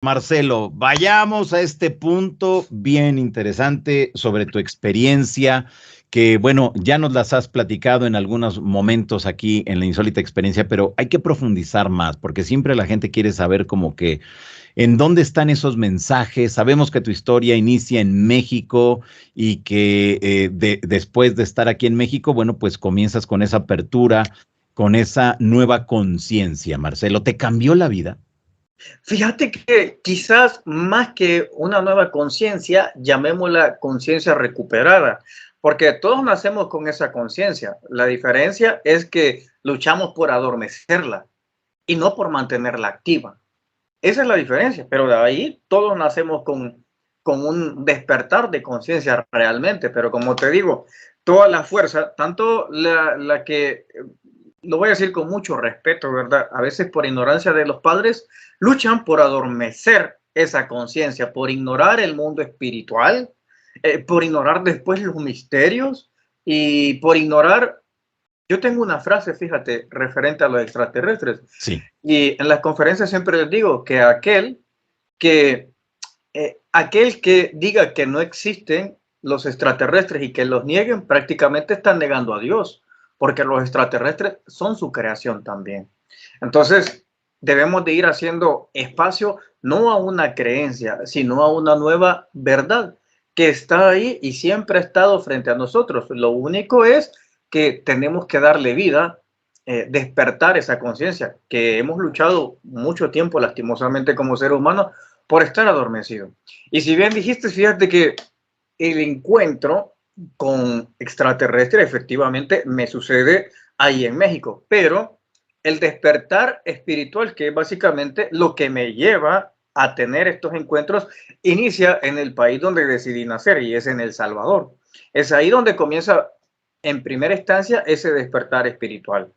Marcelo, vayamos a este punto bien interesante sobre tu experiencia, que bueno, ya nos las has platicado en algunos momentos aquí en la insólita experiencia, pero hay que profundizar más, porque siempre la gente quiere saber como que en dónde están esos mensajes. Sabemos que tu historia inicia en México y que después de estar aquí en México, bueno, pues comienzas con esa apertura, con esa nueva conciencia. Marcelo, ¿te cambió la vida? Fíjate que quizás más que una nueva conciencia, llamémosla conciencia recuperada, porque todos nacemos con esa conciencia. La diferencia es que luchamos por adormecerla y no por mantenerla activa. Esa es la diferencia, pero de ahí todos nacemos con un despertar de conciencia realmente, pero como te digo, toda la fuerza, tanto la que lo voy a decir con mucho respeto, ¿verdad? A veces por ignorancia de los padres, luchan por adormecer esa conciencia, por ignorar el mundo espiritual, por ignorar después los misterios y por ignorar. Yo tengo una frase, fíjate, referente a los extraterrestres. Sí. Y en las conferencias siempre les digo que que, aquel que diga que no existen los extraterrestres y que los nieguen, prácticamente están negando a Dios, porque los extraterrestres son su creación también. Entonces, debemos de ir haciendo espacio no a una creencia, sino a una nueva verdad que está ahí y siempre ha estado frente a nosotros. Lo único es que tenemos que darle vida, despertar esa conciencia, que hemos luchado mucho tiempo, lastimosamente, como ser humano, por estar adormecido. Y si bien dijiste, fíjate que el encuentro con extraterrestres efectivamente me sucede ahí en México, pero el despertar espiritual, que es básicamente lo que me lleva a tener estos encuentros, inicia en el país donde decidí nacer y es en El Salvador. Es ahí donde comienza en primera instancia ese despertar espiritual.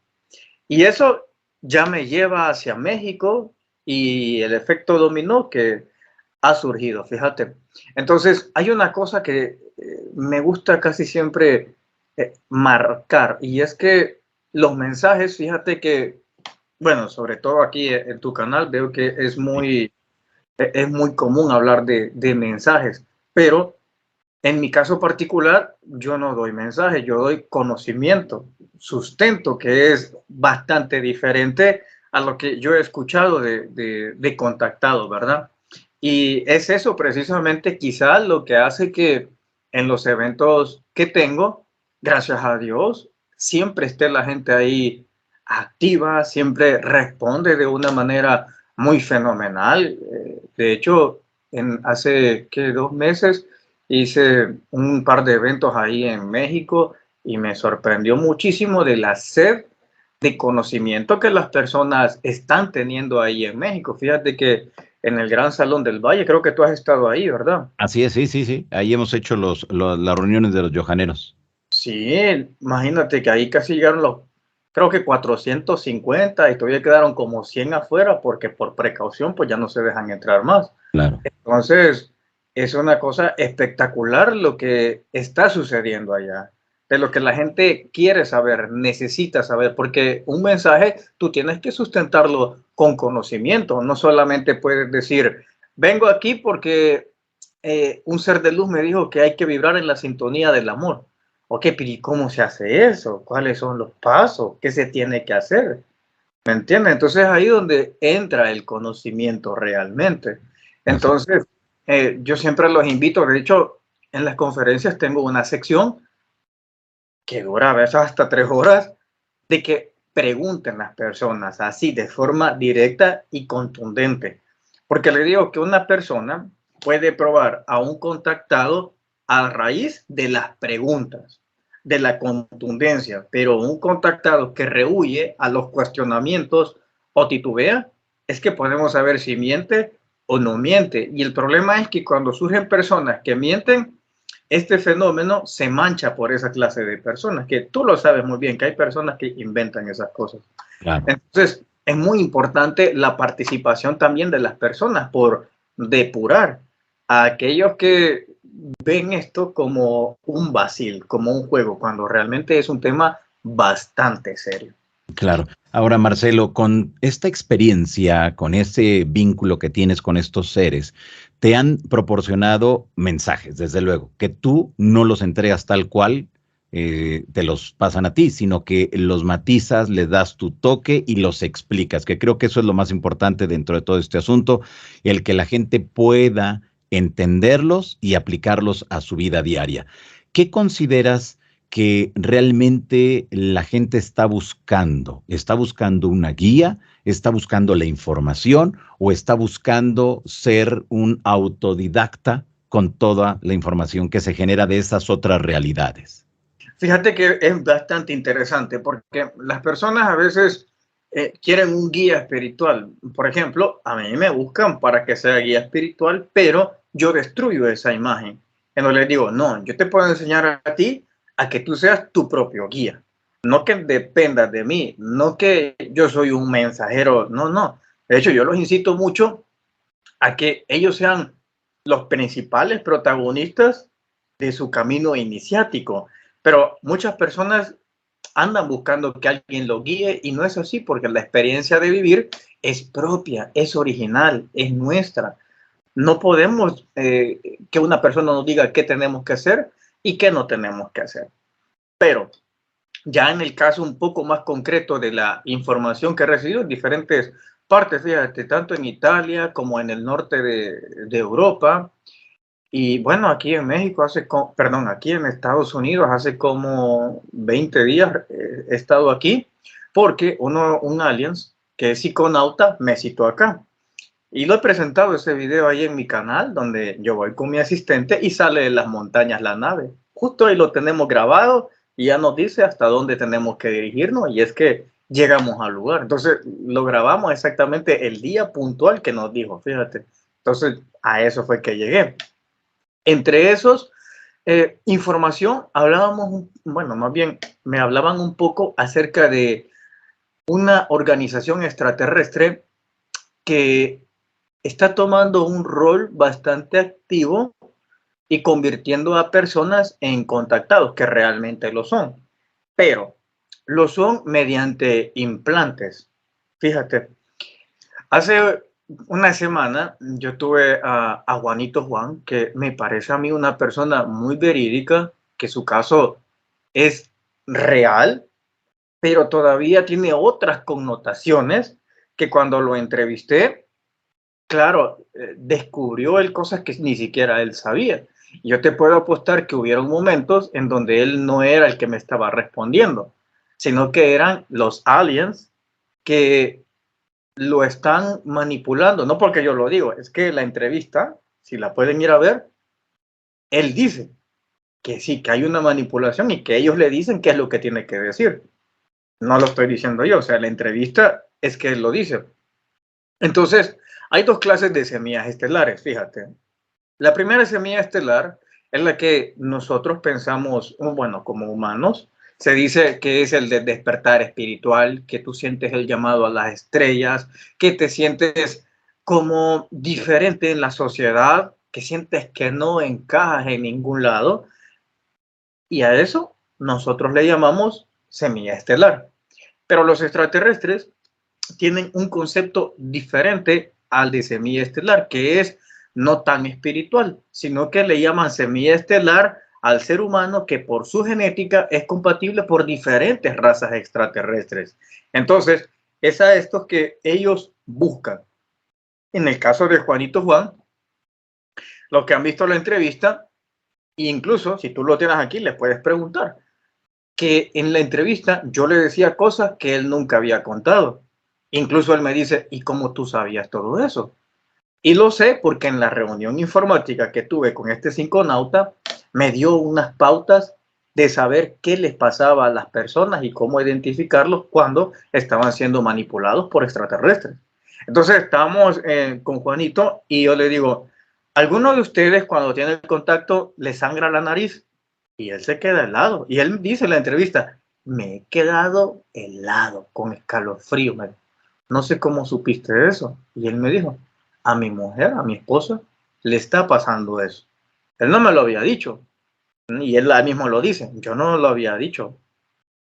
Y eso ya me lleva hacia México y el efecto dominó que ha surgido, fíjate. Entonces, hay una cosa que me gusta casi siempre marcar, y es que los mensajes, fíjate que, bueno, sobre todo aquí en tu canal, veo que es muy común hablar de mensajes, pero en mi caso particular, yo no doy mensajes, yo doy conocimiento, sustento, que es bastante diferente a lo que yo he escuchado de contactado, ¿verdad? Y es eso precisamente quizás lo que hace que en los eventos que tengo, gracias a Dios, siempre esté la gente ahí activa, siempre responde de una manera muy fenomenal. De hecho, hace que 2 meses hice un par de eventos ahí en México y me sorprendió muchísimo de la sed de conocimiento que las personas están teniendo ahí en México. Fíjate que en el Gran Salón del Valle, creo que tú has estado ahí, ¿verdad? Así es, sí, sí, sí. Ahí hemos hecho las reuniones de los Johaneros. Sí, imagínate que ahí casi llegaron creo que 450 y todavía quedaron como 100 afuera porque por precaución pues ya no se dejan entrar más. Claro. Entonces, es una cosa espectacular lo que está sucediendo allá, de lo que la gente quiere saber, necesita saber, porque un mensaje tú tienes que sustentarlo con conocimiento, no solamente puedes decir, vengo aquí porque un ser de luz me dijo que hay que vibrar en la sintonía del amor. Ok, pero ¿y cómo se hace eso? ¿Cuáles son los pasos? ¿Qué se tiene que hacer? ¿Me entiendes? Entonces ahí donde entra el conocimiento realmente. Así. Entonces, yo siempre los invito, de hecho, en las conferencias tengo una sección que dura a veces hasta 3 horas, de que pregunten las personas así de forma directa y contundente. Porque le digo que una persona puede probar a un contactado a raíz de las preguntas, de la contundencia, pero un contactado que rehuye a los cuestionamientos o titubea, es que podemos saber si miente o no miente. Y el problema es que cuando surgen personas que mienten, este fenómeno se mancha por esa clase de personas, que tú lo sabes muy bien, que hay personas que inventan esas cosas. Claro. Entonces, es muy importante la participación también de las personas por depurar a aquellos que ven esto como un vacil, como un juego, cuando realmente es un tema bastante serio. Claro. Ahora, Marcelo, con esta experiencia, con ese vínculo que tienes con estos seres, te han proporcionado mensajes, desde luego, que tú no los entregas tal cual te los pasan a ti, sino que los matizas, le das tu toque y los explicas, que creo que eso es lo más importante dentro de todo este asunto, el que la gente pueda entenderlos y aplicarlos a su vida diaria. ¿Qué consideras que realmente la gente está buscando? ¿Está buscando una guía? ¿Está buscando la información? ¿O está buscando ser un autodidacta con toda la información que se genera de esas otras realidades? Fíjate que es bastante interesante porque las personas a veces quieren un guía espiritual. Por ejemplo, a mí me buscan para que sea guía espiritual, pero yo destruyo esa imagen. Entonces les digo, no, yo te puedo enseñar a ti a que tú seas tu propio guía. No que dependas de mí, no que yo soy un mensajero, no, no. De hecho, yo los incito mucho a que ellos sean los principales protagonistas de su camino iniciático. Pero muchas personas andan buscando que alguien lo guíe y no es así porque la experiencia de vivir es propia, es original, es nuestra. No podemos que una persona nos diga qué tenemos que hacer y qué no tenemos que hacer. Pero ya en el caso un poco más concreto de la información que he recibido en diferentes partes, fíjate, tanto en Italia como en el norte de Europa, y bueno, aquí en México, perdón, aquí en Estados Unidos, hace como 20 días he estado aquí, porque un alien que es psiconauta me citó acá. Y lo he presentado ese video ahí en mi canal, donde yo voy con mi asistente y sale de las montañas la nave. Justo ahí lo tenemos grabado y ya nos dice hasta dónde tenemos que dirigirnos y es que llegamos al lugar. Entonces lo grabamos exactamente el día puntual que nos dijo, fíjate. Entonces a eso fue que llegué. Entre esos, información, hablábamos, bueno, más bien me hablaban un poco acerca de una organización extraterrestre que está tomando un rol bastante activo y convirtiendo a personas en contactados, que realmente lo son, pero lo son mediante implantes. Fíjate, hace una semana yo tuve a Juanito Juan, que me parece a mí una persona muy verídica, que su caso es real, pero todavía tiene otras connotaciones que cuando lo entrevisté, claro, descubrió él cosas que ni siquiera él sabía. Yo te puedo apostar que hubieron momentos en donde él no era el que me estaba respondiendo, sino que eran los aliens que lo están manipulando, no porque yo lo digo, es que la entrevista, si la pueden ir a ver, él dice que sí, que hay una manipulación y que ellos le dicen qué es lo que tiene que decir. No lo estoy diciendo yo, o sea, la entrevista es que él lo dice. Entonces, hay dos clases de semillas estelares, fíjate. La primera semilla estelar es la que nosotros pensamos, bueno, como humanos, se dice que es el de despertar espiritual, que tú sientes el llamado a las estrellas, que te sientes como diferente en la sociedad, que sientes que no encajas en ningún lado, y a eso nosotros le llamamos semilla estelar. Pero los extraterrestres tienen un concepto diferente al de semilla estelar, que es no tan espiritual, sino que le llaman semilla estelar al ser humano que por su genética es compatible por diferentes razas extraterrestres. Entonces, es a estos que ellos buscan. En el caso de Juanito Juan, los que han visto la entrevista, e incluso si tú lo tienes aquí, le puedes preguntar, que en la entrevista yo le decía cosas que él nunca había contado. Incluso él me dice, ¿y cómo tú sabías todo eso? Y lo sé porque en la reunión informática que tuve con este psiconauta, me dio unas pautas de saber qué les pasaba a las personas y cómo identificarlos cuando estaban siendo manipulados por extraterrestres. Entonces estábamos con Juanito y yo le digo, ¿alguno de ustedes cuando tiene el contacto le sangra la nariz? Y él se queda helado. Y él dice en la entrevista, me he quedado helado, con escalofrío. No sé cómo supiste eso. Y él me dijo, a mi mujer, a mi esposa, le está pasando eso. Él no me lo había dicho. Y él mismo lo dice, yo no lo había dicho.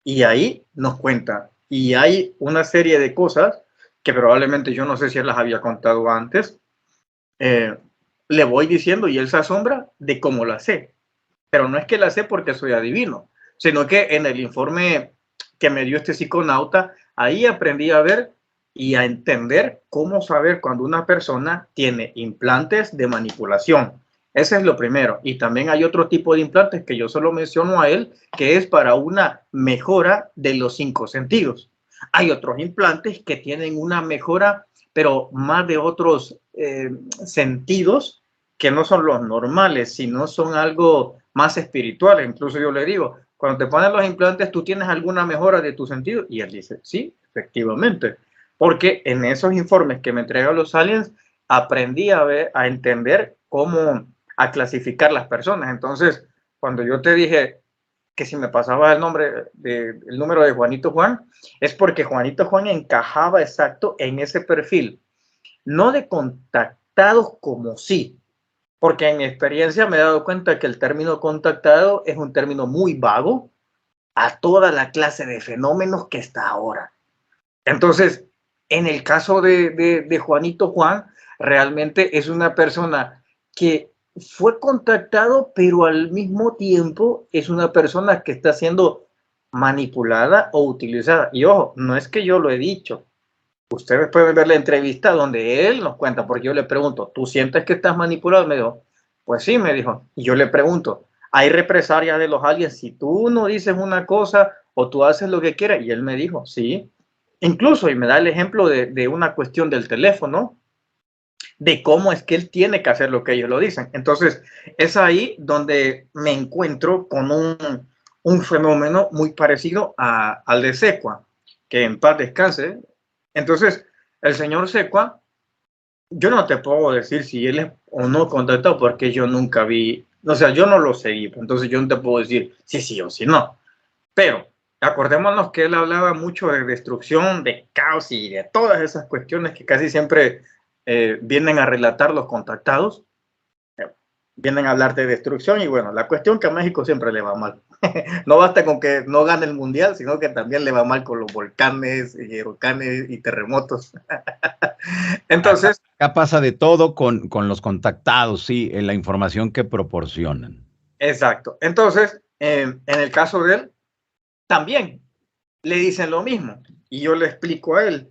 Y ahí nos cuenta, y hay una serie de cosas que probablemente yo no sé si él las había contado antes, le voy diciendo y él se asombra de cómo la sé. Pero no es que la sé porque soy adivino, sino que en el informe que me dio este psiconauta, ahí aprendí a ver y a entender cómo saber cuando una persona tiene implantes de manipulación. Ese es lo primero. Y también hay otro tipo de implantes que yo solo menciono a él, que es para una mejora de los 5 sentidos. Hay otros implantes que tienen una mejora, pero más de otros sentidos que no son los normales, sino son algo más espirituales. Incluso yo le digo, cuando te ponen los implantes, ¿tú tienes alguna mejora de tu sentido? Y él dice, sí, efectivamente. Porque en esos informes que me entregan los aliens, aprendí a ver, a entender cómo a clasificar las personas. Entonces, cuando yo te dije que si me pasaba el nombre, el número de Juanito Juan, es porque Juanito Juan encajaba exacto en ese perfil, no de contactados como sí, porque en mi experiencia me he dado cuenta que el término contactado es un término muy vago a toda la clase de fenómenos que está ahora. Entonces, en el caso de Juanito Juan, realmente es una persona que fue contactado, pero al mismo tiempo es una persona que está siendo manipulada o utilizada. Y ojo, no es que yo lo he dicho. Ustedes pueden ver la entrevista donde él nos cuenta, porque yo le pregunto, ¿tú sientes que estás manipulado? Me dijo, pues sí, me dijo. Y yo le pregunto, ¿hay represalias de los aliens si tú no dices una cosa o tú haces lo que quieras? Y él me dijo, sí. Incluso, y me da el ejemplo de una cuestión del teléfono, de cómo es que él tiene que hacer lo que ellos lo dicen. Entonces, es ahí donde me encuentro con un fenómeno muy parecido al de Secua, que en paz descanse. Entonces, el señor Secua, yo no te puedo decir si él es o no contactado porque yo nunca vi, o sea, yo no lo seguí, entonces yo no te puedo decir si sí o si no. Pero acordémonos que él hablaba mucho de destrucción, de caos y de todas esas cuestiones que casi siempre vienen a relatar los contactados, vienen a hablar de destrucción y bueno, la cuestión que a México siempre le va mal. No basta con que no gane el mundial, sino que también le va mal con los volcanes, y huracanes y terremotos. Entonces, acá pasa de todo con los contactados, sí, en la información que proporcionan. exacto. Entonces, en el caso de él, también le dicen lo mismo. Y yo le explico a él,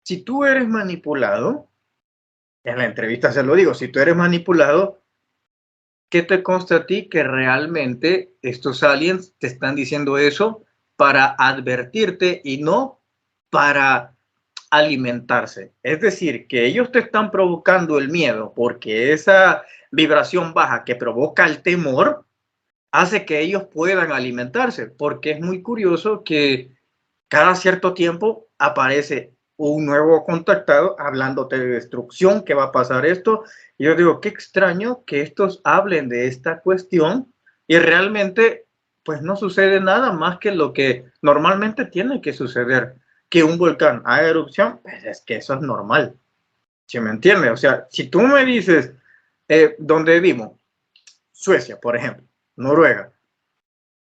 si tú eres manipulado, en la entrevista se lo digo, si tú eres manipulado, ¿qué te consta a ti que realmente estos aliens te están diciendo eso para advertirte y no para alimentarse? Es decir, que ellos te están provocando el miedo porque esa vibración baja que provoca el temor hace que ellos puedan alimentarse, porque es muy curioso que cada cierto tiempo aparece un nuevo contactado hablándote de destrucción, que va a pasar esto. Y yo digo, qué extraño que estos hablen de esta cuestión y realmente pues no sucede nada más que lo que normalmente tiene que suceder, que un volcán haga erupción, pues es que eso es normal, ¿sí me entiendes? O sea, si tú me dices, ¿dónde vivimos? Suecia, por ejemplo, Noruega,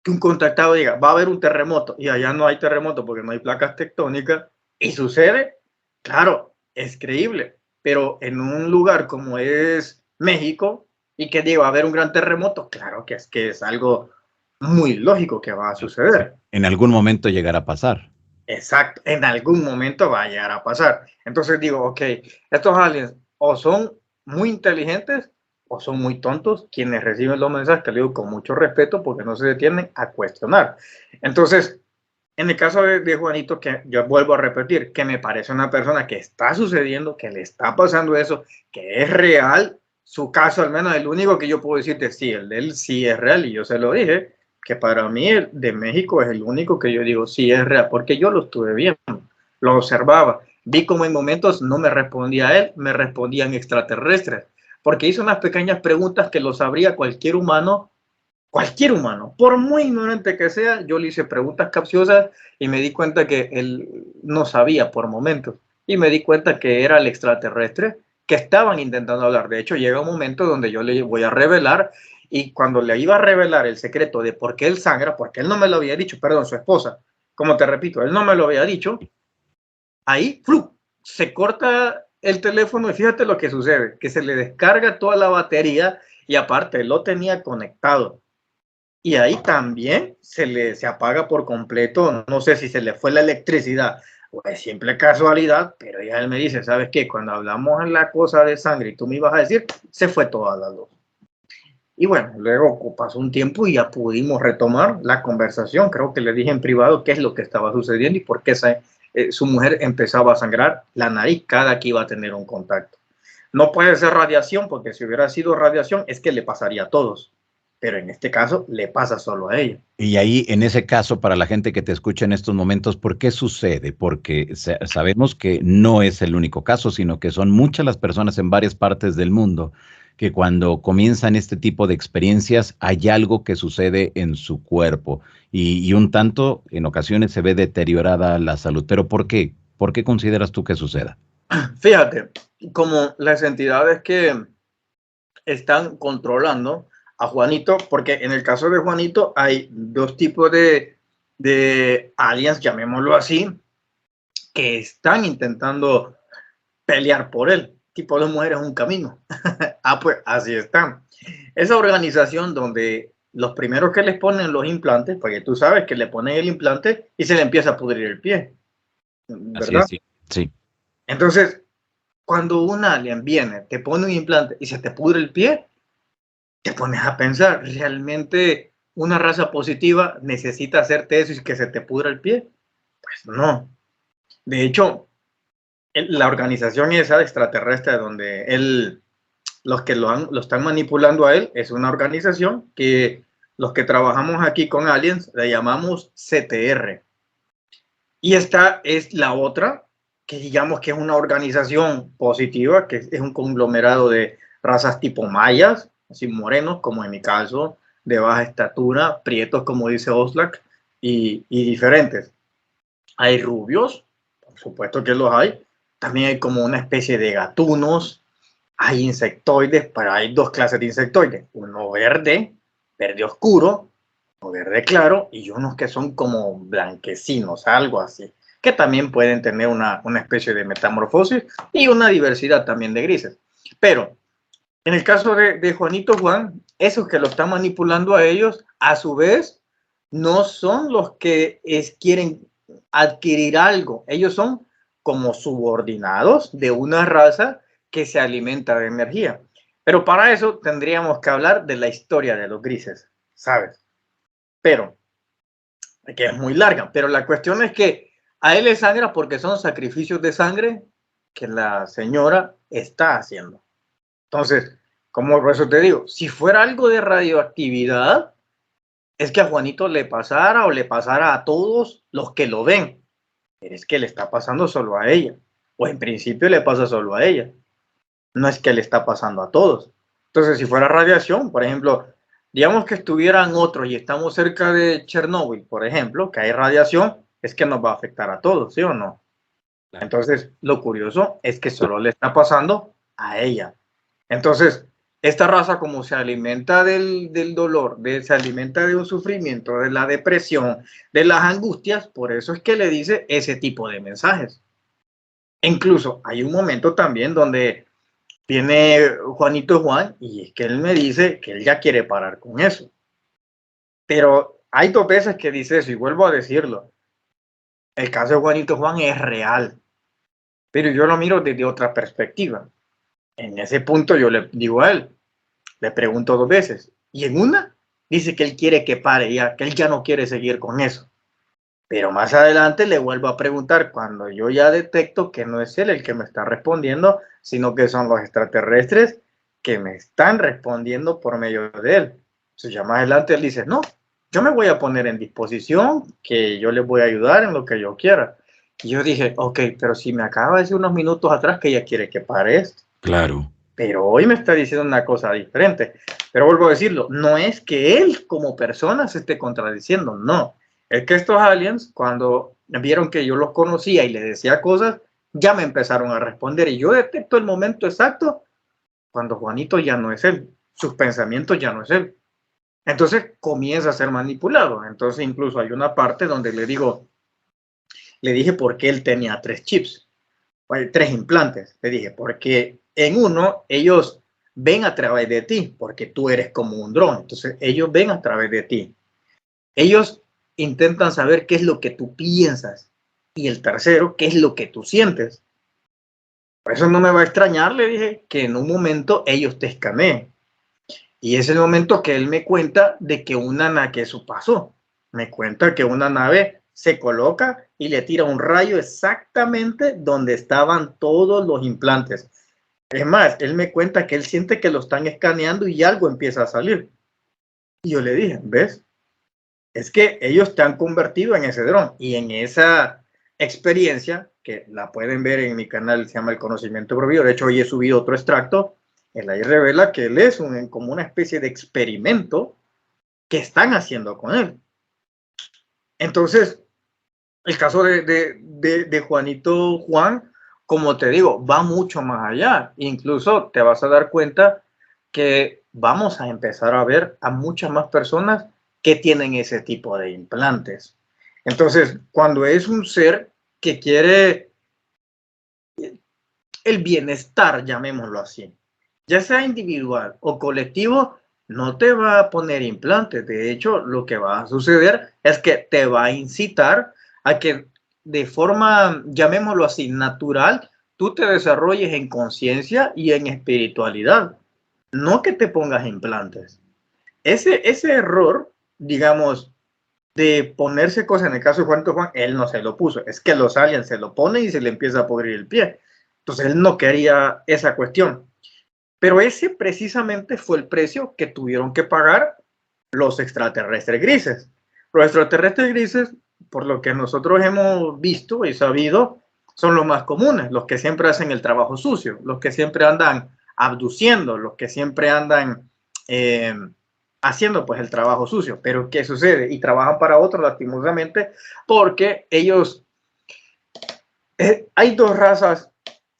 que un contactado diga, va a haber un terremoto y allá no hay terremoto porque no hay placas tectónicas y sucede, claro, es creíble, pero en un lugar como es México y que diga, va a haber un gran terremoto, claro que es algo muy lógico que va a suceder. En algún momento llegará a pasar. Exacto, en algún momento va a llegar a pasar. Entonces digo, ok, estos aliens o son muy inteligentes o son muy tontos quienes reciben los mensajes, que le digo con mucho respeto porque no se detienen a cuestionar. Entonces, en el caso de Juanito, que yo vuelvo a repetir, que me parece una persona que está sucediendo, que le está pasando eso, que es real, su caso al menos el único que yo puedo decirte, sí, el de él sí es real y yo se lo dije, que para mí el de México es el único que yo digo sí es real, porque yo lo estuve viendo, lo observaba, vi como en momentos no me respondía él, me respondían extraterrestres, porque hizo unas pequeñas preguntas que lo sabría cualquier humano, por muy ignorante que sea, yo le hice preguntas capciosas y me di cuenta que él no sabía por momentos. Y me di cuenta que era el extraterrestre que estaban intentando hablar. De hecho, llega un momento donde yo le voy a revelar y cuando le iba a revelar el secreto de por qué él sangra, porque él no me lo había dicho, perdón, su esposa, como te repito, él no me lo había dicho. Ahí, ¡flu!, se corta el teléfono y fíjate lo que sucede, que se le descarga toda la batería y aparte lo tenía conectado. Y ahí también se apaga por completo, no sé si se le fue la electricidad o es simple casualidad, pero ya él me dice, ¿sabes qué? Cuando hablamos en la cosa de sangre y tú me ibas a decir, se fue toda la luz. Y bueno, luego pasó un tiempo y ya pudimos retomar la conversación. Creo que le dije en privado qué es lo que estaba sucediendo y por qué su mujer empezaba a sangrar la nariz cada que iba a tener un contacto. No puede ser radiación, porque si hubiera sido radiación es que le pasaría a todos, pero en este caso le pasa solo a ella. Y ahí, en ese caso, para la gente que te escucha en estos momentos, ¿por qué sucede? Porque sabemos que no es el único caso, sino que son muchas las personas en varias partes del mundo que cuando comienzan este tipo de experiencias hay algo que sucede en su cuerpo y un tanto en ocasiones se ve deteriorada la salud. ¿Pero por qué? ¿Por qué consideras tú que suceda? Fíjate, como las entidades que están controlando a Juanito, porque en el caso de Juanito hay dos tipos de aliens, llamémoslo así, que están intentando pelear por él. Tipo de mujeres un camino. Pues así están. Esa organización donde los primeros que les ponen los implantes, porque tú sabes que le ponen el implante y se le empieza a pudrir el pie, Así ¿verdad? es, sí. Sí. Entonces, cuando un alien viene, te pone un implante y se te pudre el pie, te pones a pensar, ¿realmente una raza positiva necesita hacerte eso y que se te pudra el pie? Pues no. De hecho, la organización esa extraterrestre donde los que lo están manipulando a él es una organización que los que trabajamos aquí con aliens la llamamos CTR. Y esta es la otra, que digamos que es una organización positiva, que es un conglomerado de razas tipo mayas, así morenos, como en mi caso, de baja estatura, prietos, como dice Oxlack, y diferentes. Hay rubios, por supuesto que los hay. También hay como una especie de gatunos. Hay insectoides, pero hay dos clases de insectoides. Uno verde, verde oscuro, o verde claro, y unos que son como blanquecinos, algo así, que también pueden tener una especie de metamorfosis y una diversidad también de grises. Pero en el caso de Juanito Juan, esos que lo están manipulando a ellos, a su vez, no son los que quieren adquirir algo. Ellos son como subordinados de una raza que se alimenta de energía. Pero para eso tendríamos que hablar de la historia de los grises, ¿sabes? Pero, que es muy larga. Pero la cuestión es que a él le sangra porque son sacrificios de sangre que la señora está haciendo. Entonces, como por eso te digo, si fuera algo de radioactividad, es que a Juanito le pasara o le pasara a todos los que lo ven. Pero es que le está pasando solo a ella. O en principio le pasa solo a ella. No es que le está pasando a todos. Entonces, si fuera radiación, por ejemplo, digamos que estuvieran otros y estamos cerca de Chernóbil, por ejemplo, que hay radiación, es que nos va a afectar a todos, ¿sí o no? Entonces, lo curioso es que solo le está pasando a ella. Entonces, esta raza como se alimenta del dolor, se alimenta de un sufrimiento, de la depresión, de las angustias, por eso es que le dice ese tipo de mensajes. E incluso hay un momento también donde viene Juanito Juan y es que él me dice que él ya quiere parar con eso. Pero hay dos veces que dice eso y vuelvo a decirlo. El caso de Juanito Juan es real, pero yo lo miro desde otra perspectiva. En ese punto yo le digo a él, le pregunto dos veces y en una dice que él quiere que pare ya, que él ya no quiere seguir con eso. Pero más adelante le vuelvo a preguntar cuando yo ya detecto que no es él el que me está respondiendo, sino que son los extraterrestres que me están respondiendo por medio de él. Entonces ya más adelante él dice, no, yo me voy a poner en disposición, que yo les voy a ayudar en lo que yo quiera. Y yo dije, ok, pero si me acaba de decir unos minutos atrás que ella quiere que pare esto. Claro. Pero hoy me está diciendo una cosa diferente. Pero vuelvo a decirlo, no es que él como persona se esté contradiciendo, no. Es que estos aliens, cuando vieron que yo los conocía y les decía cosas, ya me empezaron a responder. Y yo detecto el momento exacto cuando Juanito ya no es él, sus pensamientos ya no es él. Entonces comienza a ser manipulado. Entonces incluso hay una parte donde le digo, Le dije por qué él tenía 3 chips, 3 implantes. Le dije, porque en uno ellos ven a través de ti, porque tú eres como un dron. Entonces ellos ven a través de ti. Ellos intentan saber qué es lo que tú piensas. Y el tercero, qué es lo que tú sientes. Por eso no me va a extrañar, le dije, que en un momento ellos te escaneen. Y es el momento que él me cuenta de que que eso pasó. Me cuenta que una nave se coloca y le tira un rayo exactamente donde estaban todos los implantes. Es más, él me cuenta que él siente que lo están escaneando y algo empieza a salir. Y yo le dije, ¿ves? Es que ellos te han convertido en ese dron y en esa experiencia, que la pueden ver en mi canal, se llama El Conocimiento Prohibido. De hecho, hoy he subido otro extracto. Él ahí revela que él es como una especie de experimento que están haciendo con él. Entonces, el caso de Juanito Juan, como te digo, va mucho más allá. Incluso te vas a dar cuenta que vamos a empezar a ver a muchas más personas que tienen ese tipo de implantes. Entonces, cuando es un ser que quiere el bienestar, llamémoslo así, ya sea individual o colectivo, no te va a poner implantes. De hecho, lo que va a suceder es que te va a incitar a que de forma, llamémoslo así, natural, tú te desarrolles en conciencia y en espiritualidad. No que te pongas implantes. Ese error, digamos, de ponerse cosas, en el caso de Juanito Juan, él no se lo puso. Es que los aliens se lo ponen y se le empieza a podrir el pie. Entonces él no quería esa cuestión. Pero ese precisamente fue el precio que tuvieron que pagar los extraterrestres grises. Los extraterrestres grises, por lo que nosotros hemos visto y sabido, son los más comunes, los que siempre hacen el trabajo sucio, los que siempre andan abduciendo, los que siempre andan haciendo pues el trabajo sucio. Pero ¿qué sucede? Y trabajan para otros lastimosamente porque ellos... hay dos razas.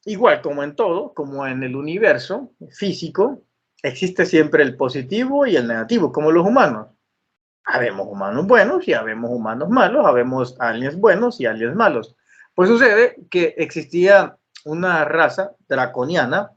Igual como en todo, como en el universo físico, existe siempre el positivo y el negativo, como los humanos. Habemos humanos buenos y habemos humanos malos, habemos aliens buenos y aliens malos. Pues sucede que existía una raza draconiana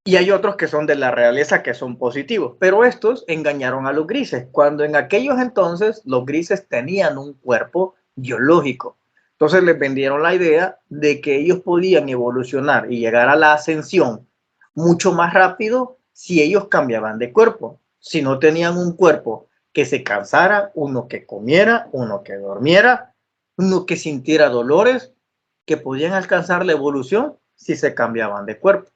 y hay otros que son de la realeza que son positivos, pero estos engañaron a los grises, cuando en aquellos entonces los grises tenían un cuerpo biológico. Entonces les vendieron la idea de que ellos podían evolucionar y llegar a la ascensión mucho más rápido si ellos cambiaban de cuerpo. Si no tenían un cuerpo que se cansara, uno que comiera, uno que durmiera, uno que sintiera dolores, que podían alcanzar la evolución si se cambiaban de cuerpo.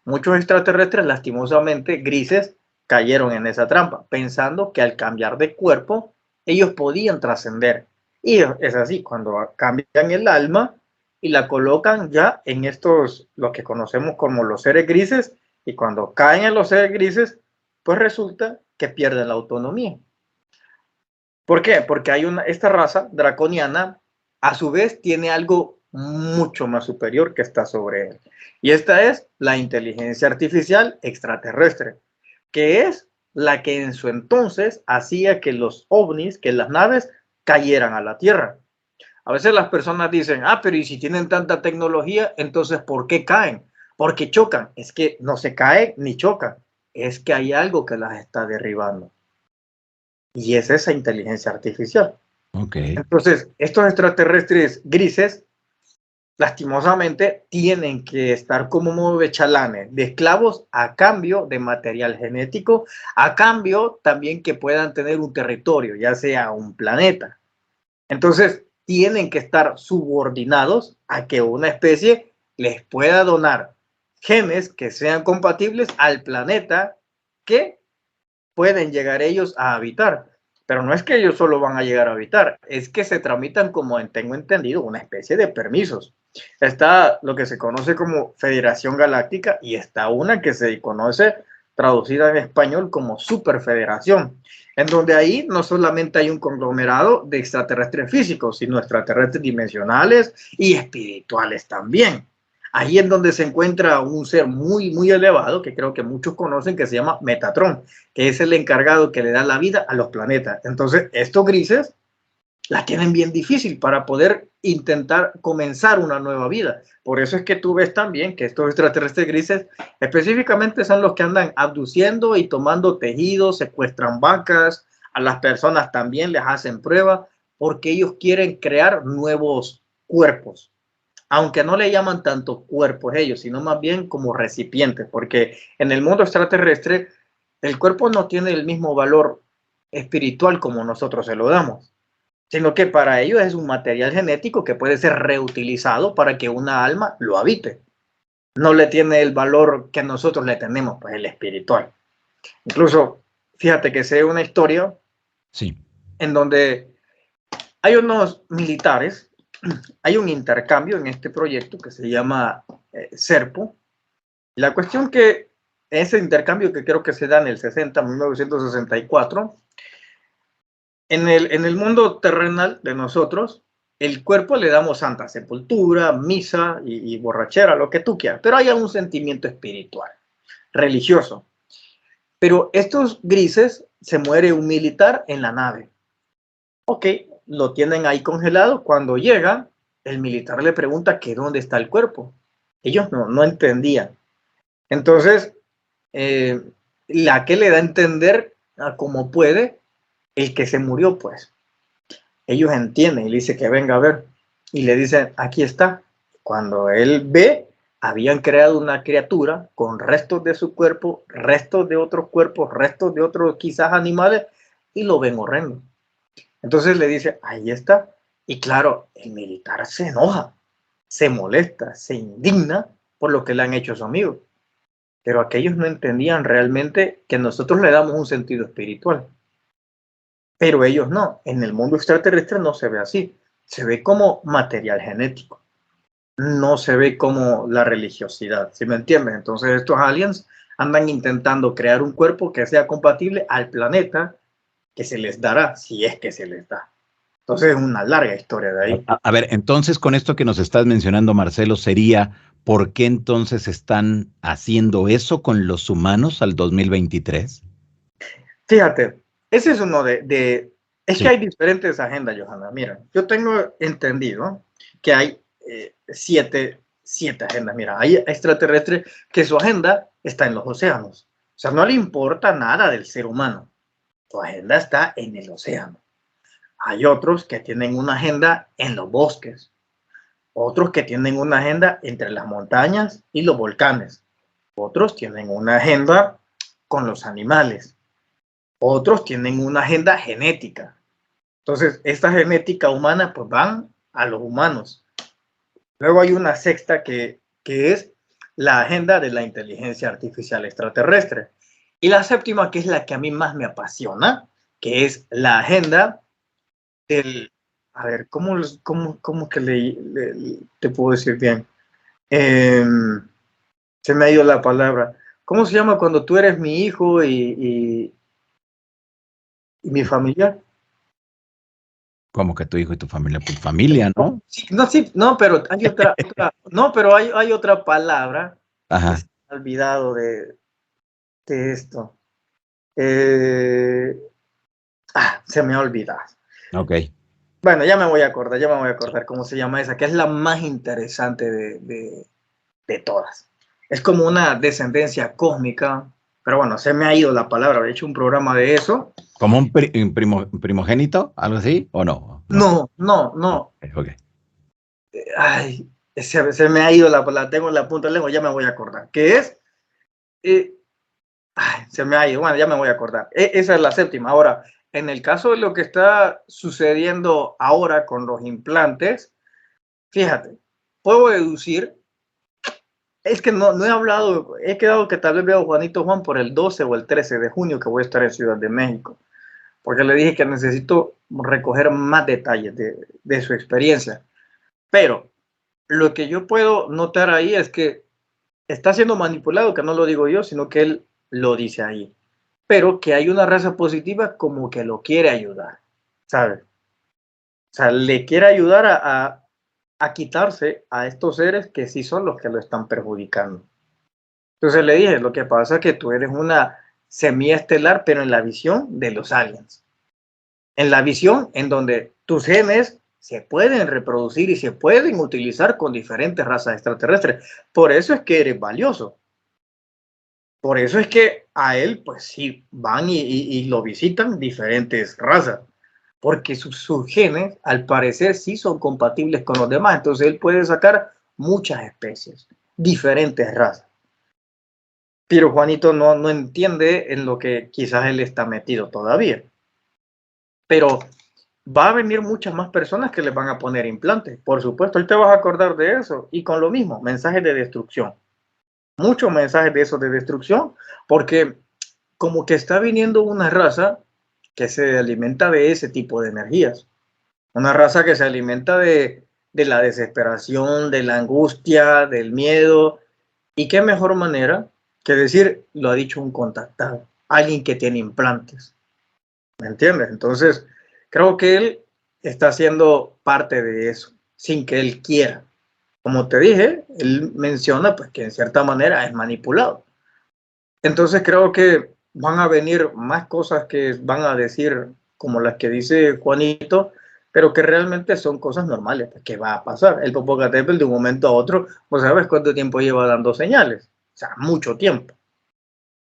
Muchos extraterrestres, lastimosamente grises, cayeron en esa trampa, pensando que al cambiar de cuerpo ellos podían trascender. Y es así, cuando cambian el alma y la colocan ya en estos, lo que conocemos como los seres grises, y cuando caen en los seres grises, pues resulta que pierden la autonomía. ¿Por qué? Porque hay esta raza draconiana, a su vez, tiene algo mucho más superior que está sobre él. Y esta es la inteligencia artificial extraterrestre, que es la que en su entonces hacía que los ovnis, que las naves, cayeran a la Tierra. A veces las personas dicen, pero ¿y si tienen tanta tecnología, entonces por qué caen? Porque chocan. Es que no se cae ni chocan. Es que hay algo que las está derribando. Y es esa inteligencia artificial. Okay. Entonces, estos extraterrestres grises, lastimosamente, tienen que estar como modo de chalanes, de esclavos, a cambio de material genético, a cambio también que puedan tener un territorio, ya sea un planeta. Entonces, tienen que estar subordinados a que una especie les pueda donar genes que sean compatibles al planeta que pueden llegar ellos a habitar. Pero no es que ellos solo van a llegar a habitar, es que se tramitan, como tengo entendido, una especie de permisos. Está lo que se conoce como Federación Galáctica y está una que se conoce traducida en español como Superfederación, en donde ahí no solamente hay un conglomerado de extraterrestres físicos, sino extraterrestres dimensionales y espirituales también. Ahí es donde se encuentra un ser muy, muy elevado, que creo que muchos conocen, que se llama Metatron, que es el encargado que le da la vida a los planetas. Entonces, estos grises la tienen bien difícil para poder intentar comenzar una nueva vida. Por eso es que tú ves también que estos extraterrestres grises específicamente son los que andan abduciendo y tomando tejidos, secuestran vacas, a las personas también les hacen pruebas, porque ellos quieren crear nuevos cuerpos, aunque no le llaman tanto cuerpos ellos, sino más bien como recipientes, porque en el mundo extraterrestre el cuerpo no tiene el mismo valor espiritual como nosotros se lo damos, sino que para ellos es un material genético que puede ser reutilizado para que una alma lo habite. No le tiene el valor que nosotros le tenemos, pues el espiritual. Incluso, fíjate que sé una historia Sí. en donde hay unos militares, hay un intercambio en este proyecto que se llama SERPO. La cuestión que ese intercambio que creo que se da en el 1964, en el mundo terrenal de nosotros, el cuerpo le damos santa sepultura, misa y borrachera, lo que tú quieras, pero hay un sentimiento espiritual, religioso. Pero estos grises, se muere un militar en la nave. Ok, lo tienen ahí congelado. Cuando llega, el militar le pregunta que dónde está el cuerpo. Ellos no entendían. Entonces, la que le da a entender a como puede el que se murió, pues. Ellos entienden y le dice que venga a ver. Y le dicen, aquí está. Cuando él ve, habían creado una criatura con restos de su cuerpo, restos de otros cuerpos, restos de otros quizás animales, y lo ven horrendo. Entonces le dice, ahí está. Y claro, el militar se enoja, se molesta, se indigna por lo que le han hecho a su amigo. Pero aquellos no entendían realmente que nosotros le damos un sentido espiritual. Pero ellos no. En el mundo extraterrestre no se ve así. Se ve como material genético. No se ve como la religiosidad. ¿Sí me entiendes? Entonces estos aliens andan intentando crear un cuerpo que sea compatible al planeta que se les dará, si es que se les da. Entonces es una larga historia de ahí. A ver, entonces con esto que nos estás mencionando, Marcelo, sería, ¿por qué entonces están haciendo eso con los humanos al 2023? Fíjate, ese es uno es Sí. que hay diferentes agendas, Johanna. Mira, yo tengo entendido que hay siete agendas. Mira, hay extraterrestres que su agenda está en los océanos. O sea, no le importa nada del ser humano. Su agenda está en el océano. Hay otros que tienen una agenda en los bosques. Otros que tienen una agenda entre las montañas y los volcanes. Otros tienen una agenda con los animales. Otros tienen una agenda genética. Entonces, esta genética humana, pues van a los humanos. Luego hay una sexta que es la agenda de la inteligencia artificial extraterrestre. Y la séptima, que es la que a mí más me apasiona, que es la agenda del... A ver, ¿cómo que te puedo decir bien? Se me ha ido la palabra. ¿Cómo se llama cuando tú eres mi hijo y mi familia? ¿Cómo que tu hijo y tu familia? Pues familia, ¿no? Sí, no, sí, no, pero hay no, pero hay otra palabra que Ajá, se me ha olvidado de esto. Eh, se me ha olvidado. ok. Bueno, ya me voy a acordar cómo se llama esa, que es la más interesante de todas. Es como una descendencia cósmica, pero bueno, se me ha ido la palabra, he hecho un programa de eso. ¿Como un primogénito? ¿Algo así? ¿O no? No. No. Ok, ok. Ay, se me ha ido la tengo en la punta de la lengua, ya me voy a acordar. ¿Qué es? Se me ha ido, bueno, ya me voy a acordar. Esa es la séptima. Ahora, en el caso de lo que está sucediendo ahora con los implantes, fíjate, puedo deducir, es que no he hablado, he quedado que tal vez veo a Juanito Juan por el 12 o el 13 de junio que voy a estar en Ciudad de México, porque le dije que necesito recoger más detalles de su experiencia. Pero lo que yo puedo notar ahí es que está siendo manipulado, que no lo digo yo, sino que él lo dice ahí. Pero que hay una raza positiva como que lo quiere ayudar, ¿sabes? O sea, le quiere ayudar a quitarse a estos seres que sí son los que lo están perjudicando. Entonces le dije, lo que pasa es que tú eres una semilla estelar, pero en la visión de los aliens. en la visión en donde tus genes se pueden reproducir y se pueden utilizar con diferentes razas extraterrestres. Por eso es que eres valioso. Por eso es que a él, pues sí, van y lo visitan diferentes razas. Porque sus genes, al parecer, sí son compatibles con los demás. Entonces él puede sacar muchas especies, diferentes razas. Pero Juanito no entiende en lo que quizás él está metido todavía. Pero va a venir muchas más personas que les van a poner implantes. Por supuesto, él te vas a acordar de eso. Y con lo mismo, mensajes de destrucción. Muchos mensajes de esos de destrucción, porque como que está viniendo una raza que se alimenta de ese tipo de energías. Una raza que se alimenta de la desesperación, de la angustia, del miedo. ¿Y qué mejor manera que decir, lo ha dicho un contactado, alguien que tiene implantes? ¿Me entiendes? Entonces, creo que él está siendo parte de eso, sin que él quiera. Como te dije, él menciona pues, que en cierta manera es manipulado. Entonces, creo que van a venir más cosas que van a decir, como las que dice Juanito, pero que realmente son cosas normales, pues, que va a pasar. El Popocatépetl de un momento a otro, pues sabes cuánto tiempo lleva dando señales, o sea, mucho tiempo.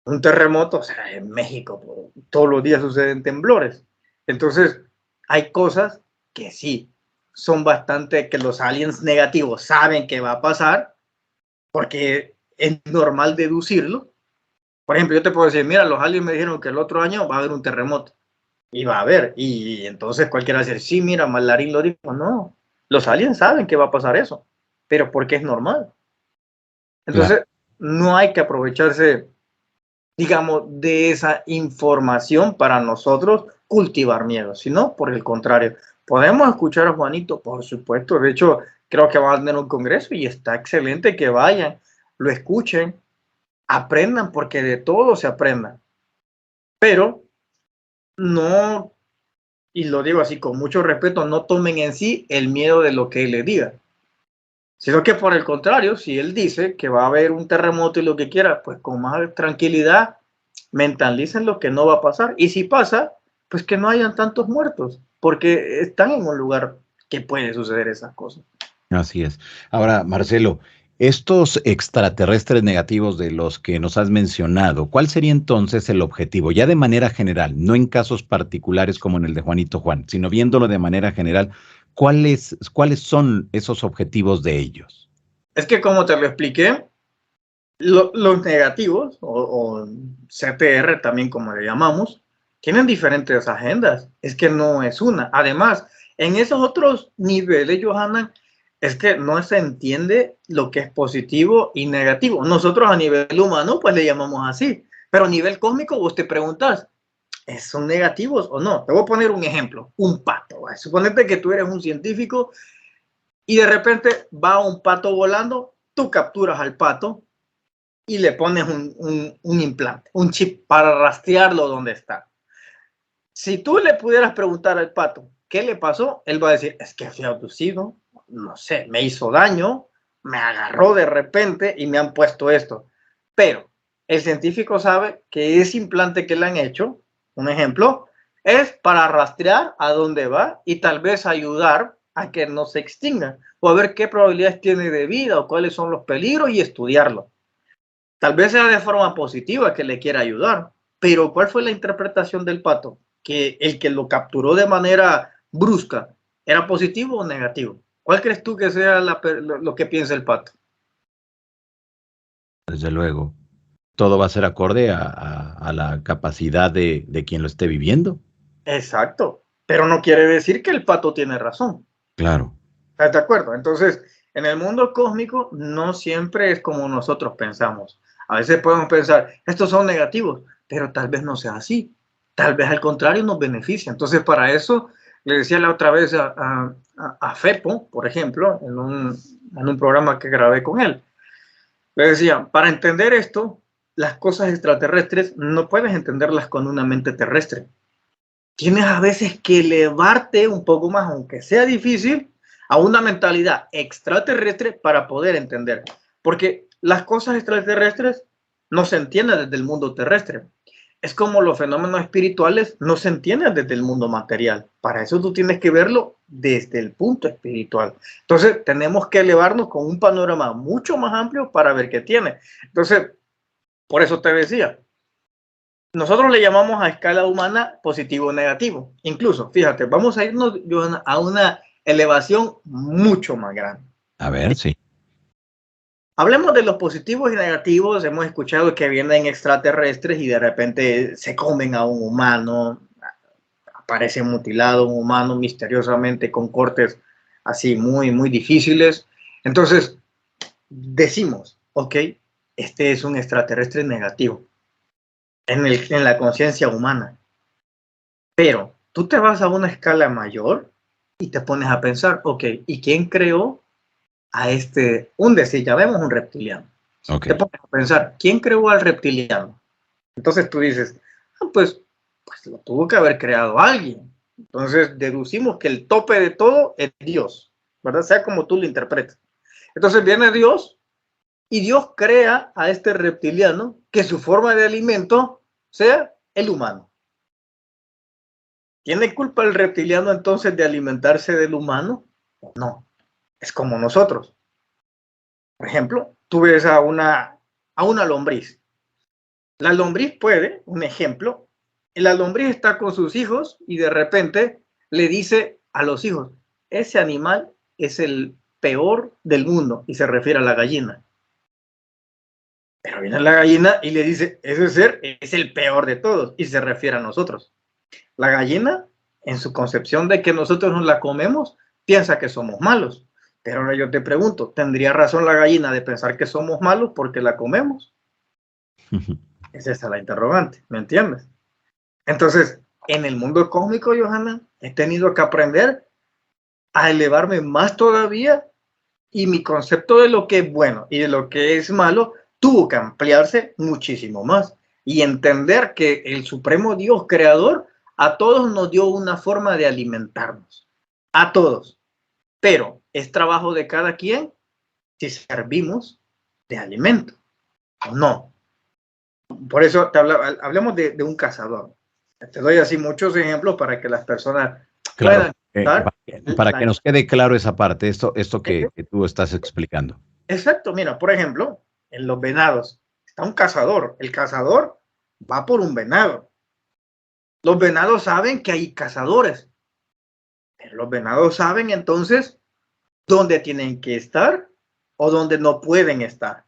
Un terremoto, o sea, en México todos los días suceden temblores. Entonces, hay cosas que sí, son bastante que los aliens negativos saben que va a pasar, porque es normal deducirlo. Por ejemplo, yo te puedo decir, mira, los aliens me dijeron que el otro año va a haber un terremoto. Y va a haber. Y entonces cualquiera va a decir, sí, mira, Malarín lo dijo. No, los aliens saben que va a pasar eso, pero porque es normal. Claro. Entonces, no hay que aprovecharse, digamos, de esa información para nosotros cultivar miedo, sino por el contrario. ¿Podemos escuchar a Juanito? Por supuesto. De hecho, creo que va a tener un congreso y está excelente que vayan, lo escuchen, aprendan, porque de todo se aprendan. Pero no, y lo digo así con mucho respeto, no tomen en sí el miedo de lo que él le diga, sino que por el contrario, si él dice que va a haber un terremoto y lo que quiera, pues con más tranquilidad mentalicen lo que no va a pasar. Y si pasa, pues que no hayan tantos muertos, porque están en un lugar que puede suceder esas cosas. Así es. Ahora, Marcelo, estos extraterrestres negativos de los que nos has mencionado, ¿cuál sería entonces el objetivo? Ya de manera general, no en casos particulares como en el de Juanito Juan, sino viéndolo de manera general, ¿cuáles son esos objetivos de ellos? Es que como te lo expliqué, los negativos, o CTR también como le llamamos, tienen diferentes agendas. Es que no es una. Además, en esos otros niveles, Johanna, es que no se entiende lo que es positivo y negativo. Nosotros a nivel humano, pues le llamamos así. Pero a nivel cósmico, vos te preguntas, ¿son negativos o no? Te voy a poner un ejemplo, un pato. Suponete que tú eres un científico y de repente va un pato volando, tú capturas al pato y le pones un implante, un chip para rastrearlo donde está. Si tú le pudieras preguntar al pato qué le pasó, él va a decir, es que fui abducido, no sé, me hizo daño, me agarró de repente y me han puesto esto. Pero el científico sabe que ese implante que le han hecho, un ejemplo, es para rastrear a dónde va y tal vez ayudar a que no se extinga o a ver qué probabilidades tiene de vida o cuáles son los peligros y estudiarlo. Tal vez sea de forma positiva que le quiera ayudar, pero ¿cuál fue la interpretación del pato? Que el que lo capturó de manera brusca, ¿era positivo o negativo? ¿Cuál crees tú que sea lo que piensa el pato? Desde luego, todo va a ser acorde a la capacidad de quien lo esté viviendo. Exacto, pero no quiere decir que el pato tiene razón. Claro. ¿Estás de acuerdo? Entonces, en el mundo cósmico no siempre es como nosotros pensamos. A veces podemos pensar, estos son negativos, pero tal vez no sea así. Tal vez al contrario nos beneficia. Entonces, para eso, le decía la otra vez a Fepo, por ejemplo, en un programa que grabé con él. Le decía, para entender esto, las cosas extraterrestres no puedes entenderlas con una mente terrestre. Tienes a veces que elevarte un poco más, aunque sea difícil, a una mentalidad extraterrestre para poder entender. Porque las cosas extraterrestres no se entienden desde el mundo terrestre. Es como los fenómenos espirituales no se entienden desde el mundo material. Para eso tú tienes que verlo desde el punto espiritual. Entonces, tenemos que elevarnos con un panorama mucho más amplio para ver qué tiene. Entonces, por eso te decía, nosotros le llamamos a escala humana positivo o negativo. Incluso, fíjate, vamos a irnos a una elevación mucho más grande. A ver, sí. Hablemos de los positivos y negativos. Hemos escuchado que vienen extraterrestres y de repente se comen a un humano, aparece mutilado un humano misteriosamente con cortes así muy, muy difíciles. Entonces, decimos, ok, este es un extraterrestre negativo en la conciencia humana. Pero tú te vas a una escala mayor y te pones a pensar, ok, ¿y quién creó a decir, ya vemos un reptiliano? Okay. Te pones a pensar, ¿quién creó al reptiliano? Entonces tú dices, pues lo tuvo que haber creado alguien. Entonces deducimos que el tope de todo es Dios, ¿verdad? Sea como tú lo interpretes. Entonces viene Dios y Dios crea a este reptiliano que su forma de alimento sea el humano. ¿Tiene culpa el reptiliano entonces de alimentarse del humano? No, es como nosotros. Por ejemplo, tú ves a una lombriz. La lombriz puede, un ejemplo, la lombriz está con sus hijos y de repente le dice a los hijos, ese animal es el peor del mundo, y se refiere a la gallina. Pero viene la gallina y le dice, ese ser es el peor de todos, y se refiere a nosotros. La gallina, en su concepción de que nosotros nos la comemos, piensa que somos malos. Pero ahora yo te pregunto, ¿tendría razón la gallina de pensar que somos malos porque la comemos? Es esa la interrogante, ¿me entiendes? Entonces, en el mundo cósmico, Johanna, he tenido que aprender a elevarme más todavía y mi concepto de lo que es bueno y de lo que es malo tuvo que ampliarse muchísimo más y entender que el supremo Dios creador a todos nos dio una forma de alimentarnos, a todos, pero es trabajo de cada quien si servimos de alimento o no. Por eso hablemos de un cazador. Te doy así muchos ejemplos para que las personas Claro, puedan para que nos quede claro esa parte, esto que tú estás explicando. Exacto, mira, por ejemplo, en los venados está un cazador. El cazador va por un venado. Los venados saben que hay cazadores, pero los venados saben entonces dónde tienen que estar o dónde no pueden estar.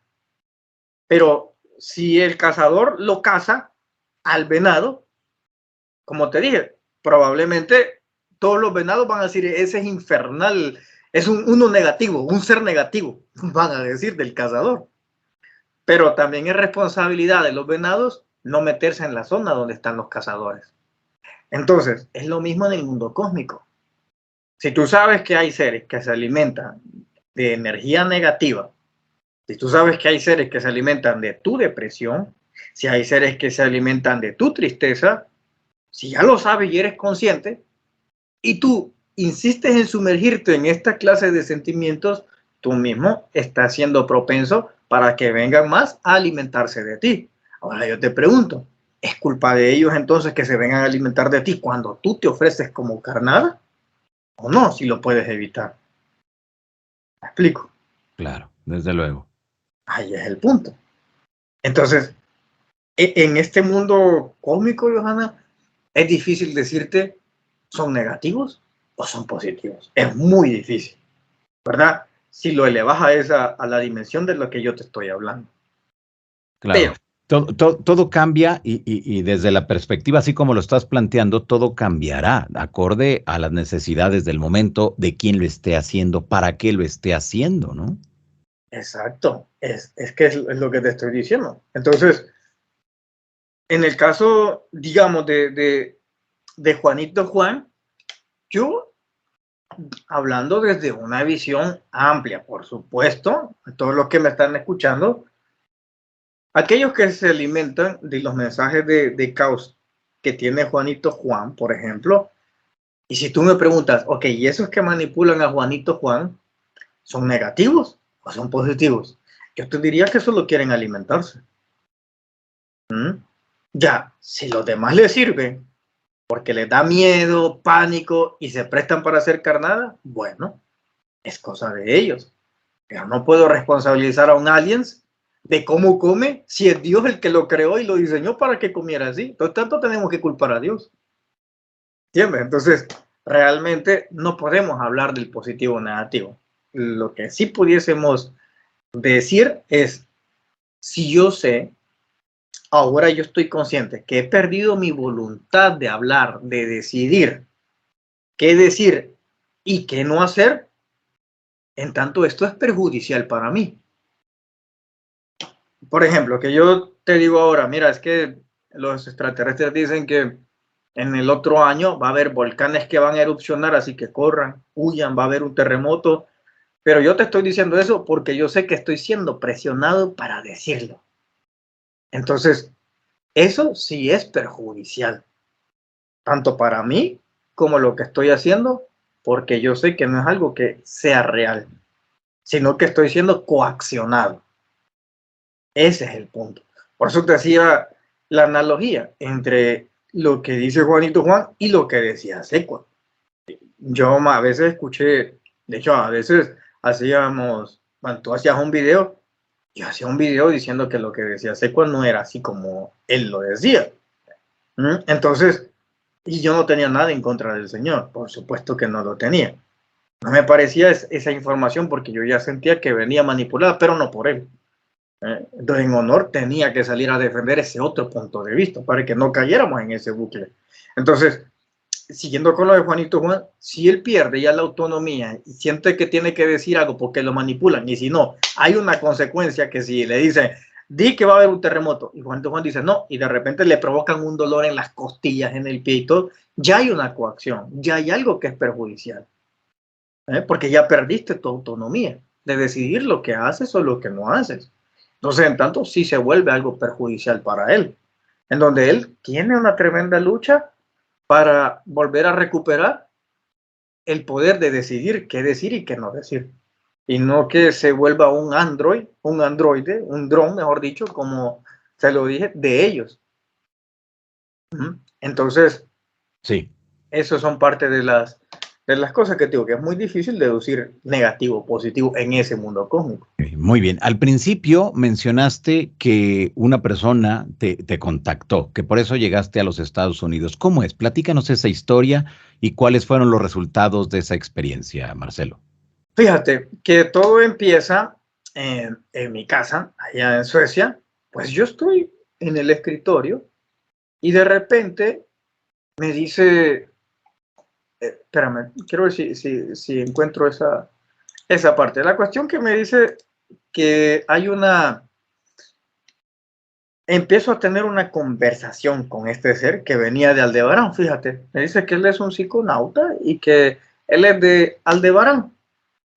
Pero si el cazador lo caza al venado, como te dije, probablemente todos los venados van a decir, ese es infernal, es uno negativo, un ser negativo, van a decir del cazador. Pero también es responsabilidad de los venados no meterse en la zona donde están los cazadores. Entonces, es lo mismo en el mundo cósmico. Si tú sabes que hay seres que se alimentan de energía negativa, si tú sabes que hay seres que se alimentan de tu depresión, si hay seres que se alimentan de tu tristeza, si ya lo sabes y eres consciente, y tú insistes en sumergirte en esta clase de sentimientos, tú mismo estás siendo propenso para que vengan más a alimentarse de ti. Ahora yo te pregunto, ¿es culpa de ellos entonces que se vengan a alimentar de ti cuando tú te ofreces como carnada? ¿O no, si lo puedes evitar? ¿Me explico? Claro, desde luego. Ahí es el punto. Entonces, en este mundo cósmico, Johanna, es difícil decirte, ¿son negativos o son positivos? Es muy difícil, ¿verdad? Si lo elevas a la dimensión de lo que yo te estoy hablando. Claro. Pero, Todo cambia y desde la perspectiva, así como lo estás planteando, todo cambiará acorde a las necesidades del momento, de quién lo esté haciendo, para qué lo esté haciendo, ¿no? exacto, es que es lo que te estoy diciendo. Entonces, en el caso, digamos, de Juanito Juan, yo, hablando desde una visión amplia, por supuesto, a todos los que me están escuchando, aquellos que se alimentan de los mensajes de caos que tiene Juanito Juan, por ejemplo, y si tú me preguntas, ok, ¿y esos que manipulan a Juanito Juan son negativos o son positivos? Yo te diría que solo quieren alimentarse. ¿Mm? Ya, si los demás les sirven, porque les da miedo, pánico y se prestan para hacer carnada, bueno, es cosa de ellos. Pero no puedo responsabilizar a un aliens de cómo come si es Dios el que lo creó y lo diseñó para que comiera así. Por tanto, tenemos que culpar a Dios. ¿Entiendes? Entonces, realmente no podemos hablar del positivo o negativo. Lo que sí pudiésemos decir es, si yo sé, ahora yo estoy consciente que he perdido mi voluntad de hablar, de decidir qué decir y qué no hacer, en tanto esto es perjudicial para mí. Por ejemplo, que yo te digo ahora, mira, es que los extraterrestres dicen que en el otro año va a haber volcanes que van a erupcionar, así que corran, huyan, va a haber un terremoto. Pero yo te estoy diciendo eso porque yo sé que estoy siendo presionado para decirlo. Entonces, eso sí es perjudicial, tanto para mí como lo que estoy haciendo, porque yo sé que no es algo que sea real, sino que estoy siendo coaccionado. Ese es el punto. Por eso te hacía la analogía entre lo que dice Juanito Juan y lo que decía Secua. Yo a veces escuché, de hecho, a veces hacíamos, cuando tú hacías un video, yo hacía un video diciendo que lo que decía Secua no era así como él lo decía. Entonces, y yo no tenía nada en contra del Señor, por supuesto que no lo tenía. No me parecía esa información porque yo ya sentía que venía manipulada, pero no por él. Entonces, en honor tenía que salir a defender ese otro punto de vista para que no cayéramos en ese bucle. Entonces, siguiendo con lo de Juanito Juan, si él pierde ya la autonomía y siente que tiene que decir algo porque lo manipulan, y si no, hay una consecuencia que si le dicen, di que va a haber un terremoto, y Juanito Juan dice no, y de repente le provocan un dolor en las costillas, en el pie y todo, ya hay una coacción, ya hay algo que es perjudicial, porque ya perdiste tu autonomía de decidir lo que haces o lo que no haces. Entonces, en tanto, sí se vuelve algo perjudicial para él, en donde él tiene una tremenda lucha para volver a recuperar el poder de decidir qué decir y qué no decir. Y no que se vuelva un androide, un dron, mejor dicho, como se lo dije, de ellos. Entonces, Sí. eso son parte de las cosas que digo, que es muy difícil deducir negativo o positivo en ese mundo cósmico. Muy bien. Al principio mencionaste que una persona te contactó, que por eso llegaste a los Estados Unidos. ¿Cómo es? Platícanos esa historia y cuáles fueron los resultados de esa experiencia, Marcelo. Fíjate que todo empieza en mi casa, allá en Suecia. Pues yo estoy en el escritorio y de repente me dice, espérame, quiero ver si encuentro esa parte. La cuestión que me dice que empiezo a tener una conversación con este ser que venía de Aldebarán, fíjate. Me dice que él es un psiconauta y que él es de Aldebarán.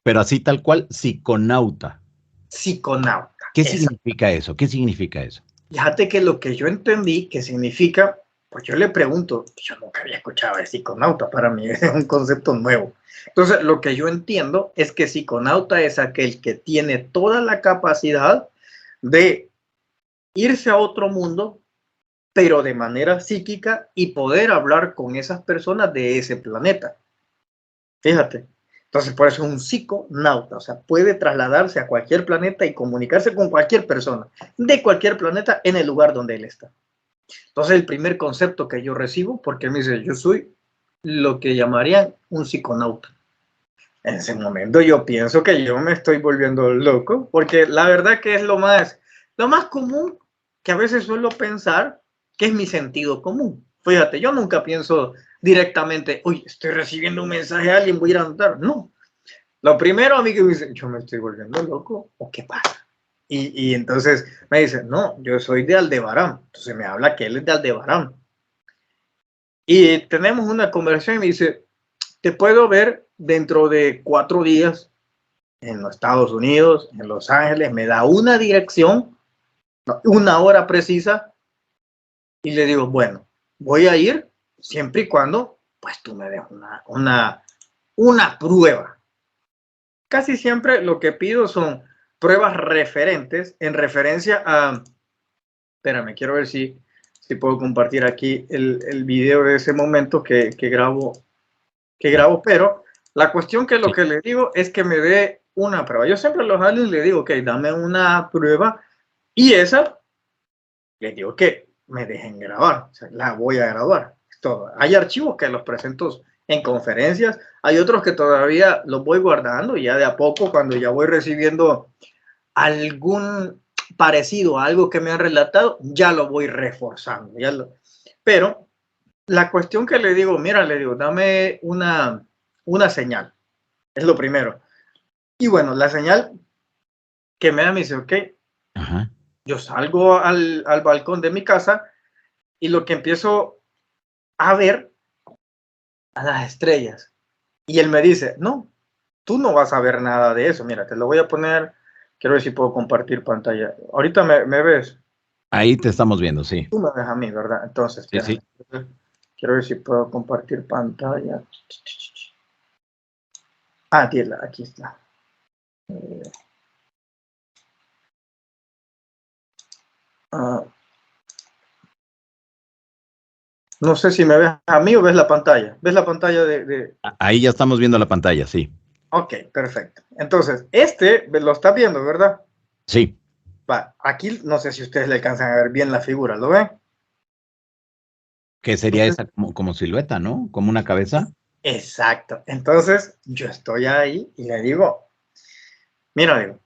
Pero así tal cual, psiconauta. Psiconauta, ¿Qué esa. significa eso? ¿Qué significa eso? Fíjate que lo que yo entendí que significa, pues yo le pregunto, yo nunca había escuchado de psiconauta, para mí es un concepto nuevo. Entonces, lo que yo entiendo es que psiconauta es aquel que tiene toda la capacidad de irse a otro mundo, pero de manera psíquica y poder hablar con esas personas de ese planeta. Fíjate. Entonces, por eso es un psiconauta, o sea, puede trasladarse a cualquier planeta y comunicarse con cualquier persona de cualquier planeta en el lugar donde él está. Entonces, el primer concepto que yo recibo, porque me dice, yo soy lo que llamarían un psiconauta. En ese momento yo pienso que yo me estoy volviendo loco, porque la verdad que es lo más común que a veces suelo pensar que es mi sentido común. Fíjate, yo nunca pienso directamente, uy, estoy recibiendo un mensaje de alguien, voy a ir a anotar. No. Lo primero a mí que me dice, yo me estoy volviendo loco, ¿o qué pasa? Y entonces me dice, no, yo soy de Aldebarán. Entonces me habla que él es de Aldebarán. Y tenemos una conversación y me dice, te puedo ver dentro de 4 días en los Estados Unidos, en Los Ángeles. Me da una dirección, una hora precisa. Y le digo, bueno, voy a ir siempre y cuando, pues tú me des una prueba. Casi siempre lo que pido son pruebas referentes en referencia a, espérame, quiero ver si si puedo compartir aquí el video de ese momento que grabo, pero la cuestión que lo que le digo es que me dé una prueba. Yo siempre a los aliens le digo, ok, dame una prueba y esa, les digo que me dejen grabar, o sea, la voy a grabar. Todo. Hay archivos que los presento en conferencias, hay otros que todavía los voy guardando y ya de a poco, cuando ya voy recibiendo algún parecido a algo que me han relatado, ya lo voy reforzando. Pero la cuestión que le digo, mira, le digo, dame una señal, es lo primero. Y bueno, la señal que me da, me dice, ok, Ajá. yo salgo al balcón de mi casa y lo que empiezo a ver a las estrellas. Y él me dice, no, tú no vas a ver nada de eso. Mira, te lo voy a poner, quiero ver si puedo compartir pantalla. Ahorita me ves. Ahí te estamos viendo, sí. Tú me ves a mí, ¿verdad? Entonces, Sí, sí. quiero ver si puedo compartir pantalla. Aquí está. No sé si me ves a mí o ves la pantalla. ¿Ves la pantalla de... Ahí ya estamos viendo la pantalla, sí. Ok, perfecto. Entonces, lo está viendo, ¿verdad? Sí. Va, aquí no sé si ustedes le alcanzan a ver bien la figura, ¿lo ven? ¿Qué sería esa como silueta, no? Como una cabeza. Exacto. Entonces, yo estoy ahí y le digo, mira, digo,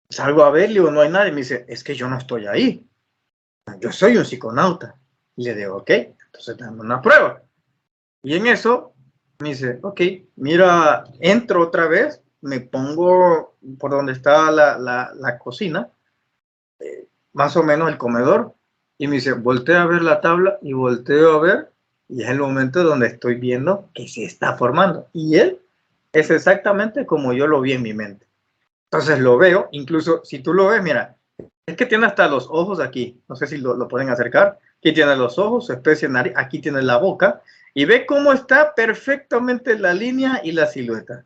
salgo a ver, le digo, no hay nadie. Me dice, es que yo no estoy ahí. Yo soy un psiconauta. Y le digo, ok, entonces dame una prueba. Y en eso me dice, ok, mira, entro otra vez, me pongo por donde está la cocina, más o menos el comedor, y me dice, voltea a ver la tabla y volteo a ver, y es el momento donde estoy viendo que se está formando. Y él es exactamente como yo lo vi en mi mente. Entonces lo veo, incluso si tú lo ves, mira, es que tiene hasta los ojos aquí, no sé si lo pueden acercar, aquí tiene los ojos, su especie de nariz, aquí tiene la boca, y ve cómo está perfectamente la línea y la silueta.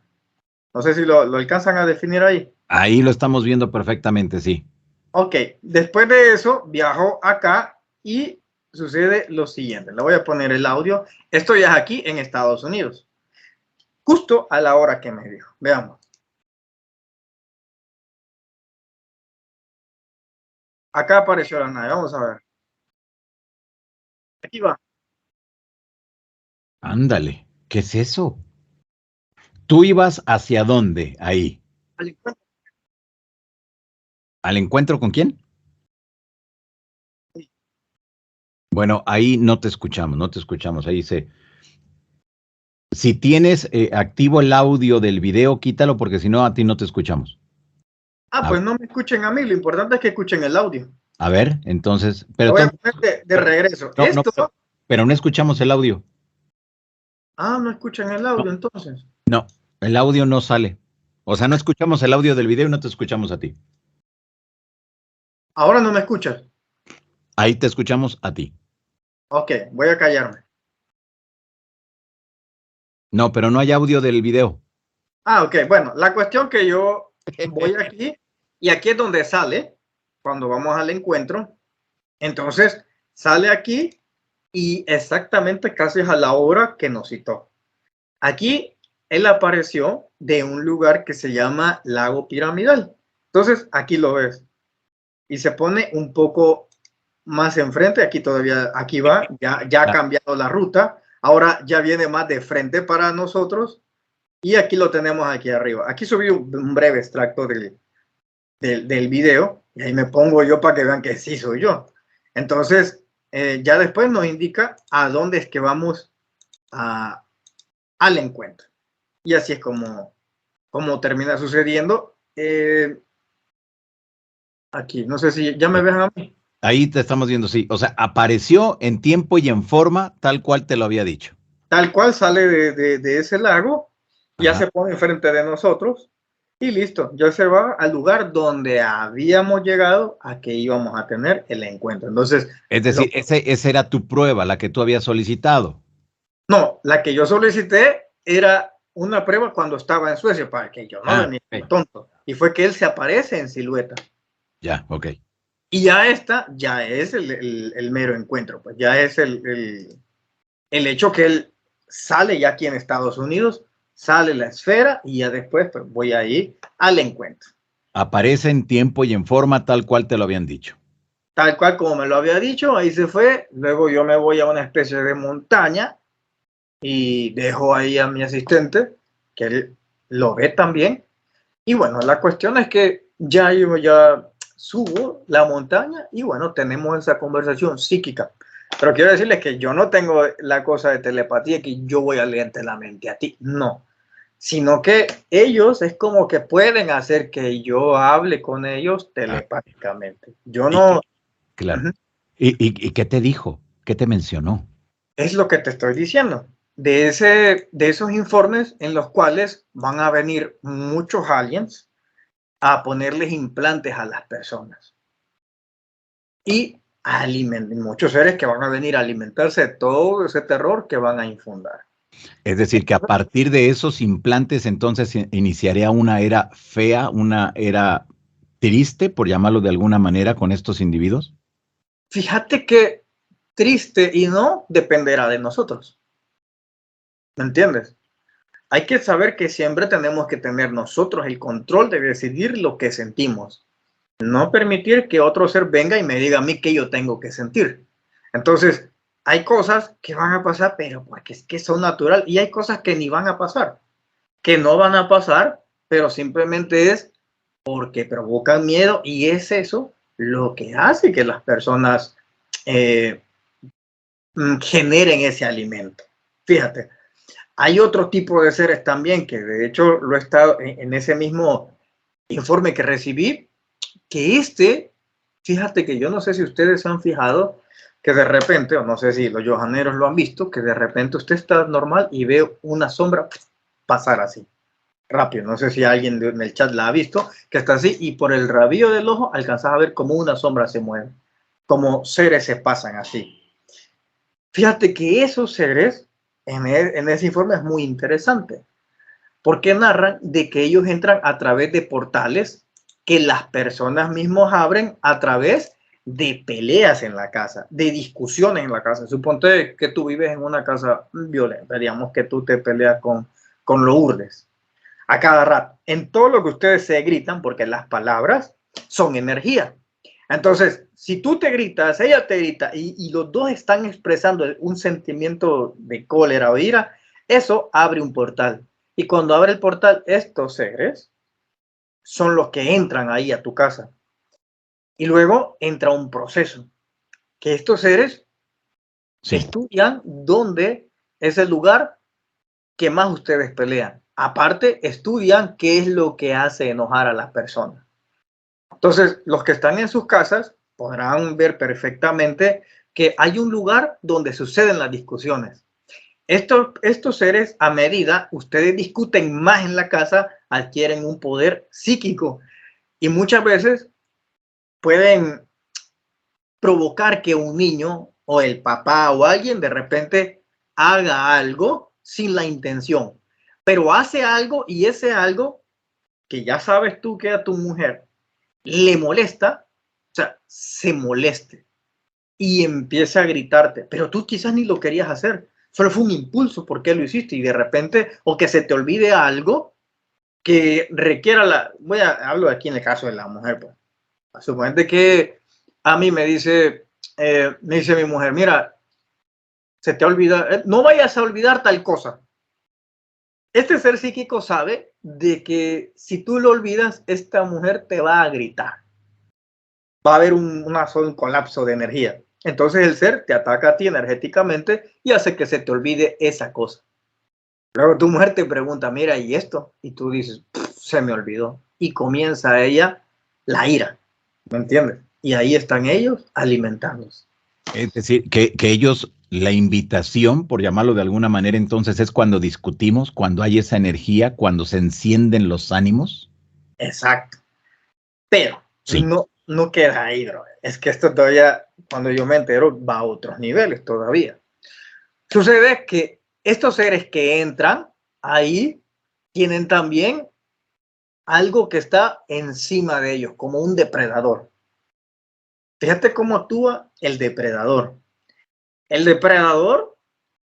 No sé si lo alcanzan a definir ahí. Ahí lo estamos viendo perfectamente, sí. Ok, después de eso viajo acá y sucede lo siguiente. Le voy a poner el audio. Esto ya es aquí en Estados Unidos. Justo a la hora que me dijo. Veamos. Acá apareció la nave. Vamos a ver. Aquí va. Ándale, ¿qué es eso? ¿Tú ibas hacia dónde ahí? ¿Al encuentro con quién? Bueno, ahí no te escuchamos, no te escuchamos. Ahí dice, si tienes activo el audio del video, quítalo porque si no, a ti no te escuchamos. Pues no me escuchen a mí. Lo importante es que escuchen el audio. A ver, entonces, Lo voy a poner de regreso. Pero no escuchamos el audio. No escuchan el audio entonces. No, el audio no sale. O sea, no escuchamos el audio del video y no te escuchamos a ti. Ahora no me escuchas. Ahí te escuchamos a ti. Ok, voy a callarme. No, pero no hay audio del video. Ok, bueno, la cuestión que yo voy aquí y aquí es donde sale cuando vamos al encuentro. Entonces sale aquí y exactamente casi a la hora que nos citó. Aquí él apareció de un lugar que se llama Lago Piramidal. Entonces aquí lo ves y se pone un poco más enfrente. Aquí todavía, aquí va, ya ha cambiado la ruta. Ahora ya viene más de frente para nosotros. Y aquí lo tenemos aquí arriba. Aquí subí un breve extracto del video y ahí me pongo yo para que vean que sí soy yo. Entonces, ya después nos indica a dónde es que vamos al encuentro. Y así es como termina sucediendo. Aquí, no sé si ya me ven a mí. Ahí te estamos viendo, sí. O sea, apareció en tiempo y en forma tal cual te lo había dicho. Tal cual sale de ese lago, ya se pone enfrente de nosotros y listo, ya se va al lugar donde habíamos llegado a que íbamos a tener el encuentro. Entonces, es decir, esa era tu prueba, la que tú habías solicitado. No, la que yo solicité era una prueba cuando estaba en Suecia, para que yo no venía tonto. Y fue que él se aparece en silueta. Ya, ok. Y ya esta, ya es el mero encuentro, pues ya es el hecho que él sale ya aquí en Estados Unidos, sale la esfera y ya después pues voy a ir al encuentro. Aparece en tiempo y en forma tal cual te lo habían dicho. Tal cual como me lo había dicho, ahí se fue. Luego yo me voy a una especie de montaña y dejo ahí a mi asistente, que él lo ve también. Y bueno, la cuestión es que yo ya subo la montaña y bueno, tenemos esa conversación psíquica. Pero quiero decirles que yo no tengo la cosa de telepatía que yo voy a leerte la mente a ti, no. Sino que ellos es como que pueden hacer que yo hable con ellos Ah, telepáticamente. Yo y que, no, claro. uh-huh. ¿Y qué te dijo? ¿Qué te mencionó? Es lo que te estoy diciendo. De esos informes en los cuales van a venir muchos aliens a ponerles implantes a las personas y muchos seres que van a venir a alimentarse de todo ese terror que van a infundar. Es decir, que a partir de esos implantes entonces iniciaría una era fea, una era triste, por llamarlo de alguna manera, con estos individuos. Fíjate que triste y no dependerá de nosotros. ¿Me entiendes? Hay que saber que siempre tenemos que tener nosotros el control de decidir lo que sentimos. No permitir que otro ser venga y me diga a mí qué yo tengo que sentir. Entonces, hay cosas que van a pasar, pero porque es que son natural, y hay cosas que ni van a pasar, que no van a pasar, pero simplemente es porque provocan miedo y es eso lo que hace que las personas eh, generen ese alimento. Fíjate, hay otro tipo de seres también que de hecho lo he estado en ese mismo informe que recibí, que fíjate que yo no sé si ustedes se han fijado que de repente, o no sé si los johaneros lo han visto, que de repente usted está normal y ve una sombra pasar así, rápido. No sé si alguien en el chat la ha visto, que está así y por el rabillo del ojo alcanzas a ver cómo una sombra se mueve, como seres se pasan así. Fíjate que esos seres en ese informe es muy interesante, porque narran de que ellos entran a través de portales que las personas mismos abren a través de peleas en la casa, de discusiones en la casa. Suponte que tú vives en una casa violenta, digamos que tú te peleas con Lourdes a cada rato, en todo lo que ustedes se gritan, porque las palabras son energía. Entonces, si tú te gritas, ella te grita y los dos están expresando un sentimiento de cólera o ira, eso abre un portal. Y cuando abre el portal, estos seres son los que entran ahí a tu casa. Y luego entra un proceso, que estos seres Sí. estudian dónde es el lugar que más ustedes pelean. Aparte, estudian qué es lo que hace enojar a las personas. Entonces, los que están en sus casas podrán ver perfectamente que hay un lugar donde suceden las discusiones. Estos seres, a medida ustedes discuten más en la casa, adquieren un poder psíquico y muchas veces pueden provocar que un niño o el papá o alguien de repente haga algo sin la intención, pero hace algo y ese algo que ya sabes tú que a tu mujer le molesta, o sea, se moleste y empieza a gritarte, pero tú quizás ni lo querías hacer, solo fue un impulso porque lo hiciste y de repente, o que se te olvide algo que requiera hablo aquí en el caso de la mujer, pues, suponete que a mí me dice mi mujer, mira, se te olvida, no vayas a olvidar tal cosa. Este ser psíquico sabe de que si tú lo olvidas, esta mujer te va a gritar. Va a haber un colapso de energía. Entonces el ser te ataca a ti energéticamente y hace que se te olvide esa cosa. Luego tu mujer te pregunta, mira, ¿y esto? Y tú dices, se me olvidó. Y comienza ella la ira, ¿me entiendes? Y ahí están ellos alimentándose. Es decir, que ellos, la invitación, por llamarlo de alguna manera, entonces es cuando discutimos, cuando hay esa energía, cuando se encienden los ánimos. Exacto. Pero Sí. no queda ahí, bro. Es que esto todavía, cuando yo me entero, va a otros niveles todavía. Sucede que estos seres que entran ahí tienen también algo que está encima de ellos, como un depredador. Fíjate cómo actúa el depredador. El depredador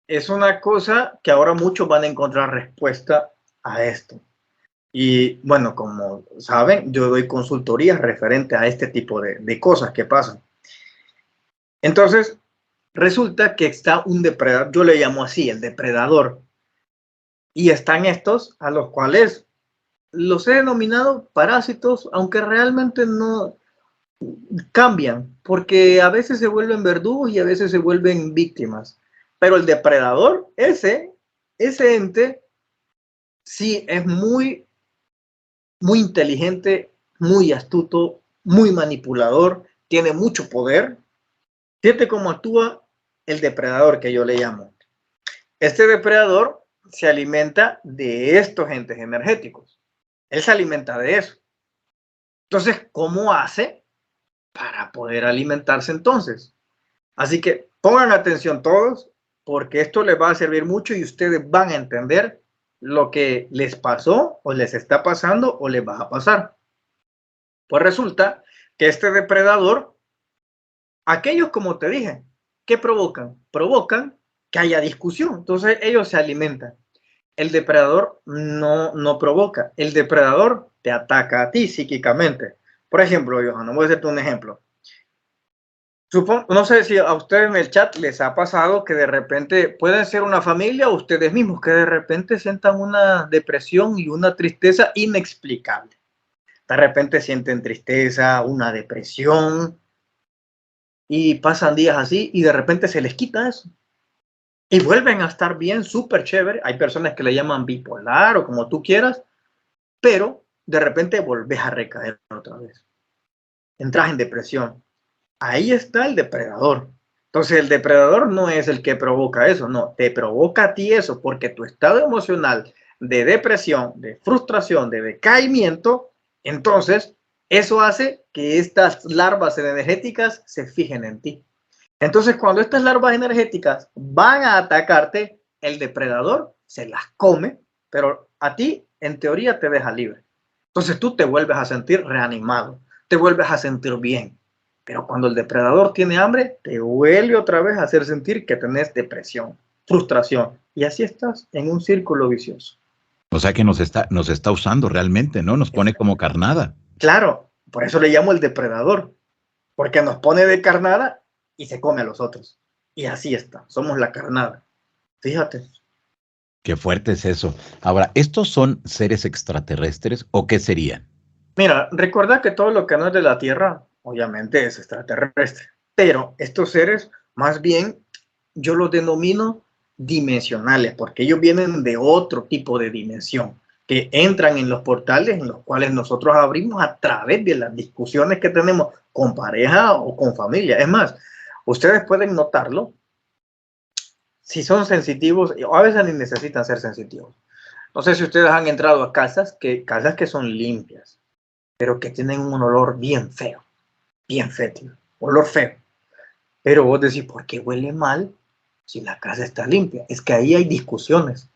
es una cosa que ahora muchos van a encontrar respuesta a esto. Y bueno, como saben, yo doy consultorías referente a este tipo de cosas que pasan. Entonces, resulta que está un depredador, yo le llamo así, el depredador. Y están estos a los cuales los he denominado parásitos, aunque realmente no cambian, porque a veces se vuelven verdugos y a veces se vuelven víctimas. Pero el depredador, ese ente, sí es muy inteligente, muy astuto, muy manipulador, tiene mucho poder. Fíjate cómo actúa el depredador que yo le llamo. Este depredador se alimenta de estos entes energéticos. Él se alimenta de eso. Entonces, ¿cómo hace para poder alimentarse entonces? Así que pongan atención todos, porque esto les va a servir mucho y ustedes van a entender lo que les pasó o les está pasando o les va a pasar. Pues resulta que este depredador, aquellos como te dije, ¿qué provocan? Provocan que haya discusión. Entonces ellos se alimentan. El depredador no provoca. El depredador te ataca a ti psíquicamente. Por ejemplo, Johanna, voy a hacerte un ejemplo. No sé si a ustedes en el chat les ha pasado que de repente pueden ser una familia o ustedes mismos que de repente sientan una depresión y una tristeza inexplicable. De repente sienten tristeza, una depresión y pasan días así y de repente se les quita eso. Y vuelven a estar bien, súper chévere. Hay personas que le llaman bipolar o como tú quieras, pero de repente volvés a recaer otra vez. Entras en depresión. Ahí está el depredador. Entonces el depredador no es el que provoca eso, no, te provoca a ti eso porque tu estado emocional de depresión, de frustración, de decaimiento, entonces eso hace que estas larvas energéticas se fijen en ti. Entonces cuando estas larvas energéticas van a atacarte, el depredador se las come, pero a ti en teoría te deja libre. Entonces tú te vuelves a sentir reanimado, te vuelves a sentir bien. Pero cuando el depredador tiene hambre, te vuelve otra vez a hacer sentir que tenés depresión, frustración. Y así estás en un círculo vicioso. O sea que nos está usando realmente, ¿no? Nos pone como carnada. Claro, por eso le llamo el depredador, porque nos pone de carnada y se come a los otros. Y así está, somos la carnada. Fíjate. Qué fuerte es eso. Ahora, ¿estos son seres extraterrestres o qué serían? Mira, recuerda que todo lo que no es de la Tierra, obviamente es extraterrestre. Pero estos seres, más bien, yo los denomino dimensionales, porque ellos vienen de otro tipo de dimensión, que entran en los portales en los cuales nosotros abrimos a través de las discusiones que tenemos con pareja o con familia. Es más, ustedes pueden notarlo si son sensitivos, o a veces ni necesitan ser sensitivos. No sé si ustedes han entrado a casas que son limpias, pero que tienen un olor bien feo, bien fétido, olor feo. Pero vos decís, ¿por qué huele mal si la casa está limpia? Es que ahí hay discusiones.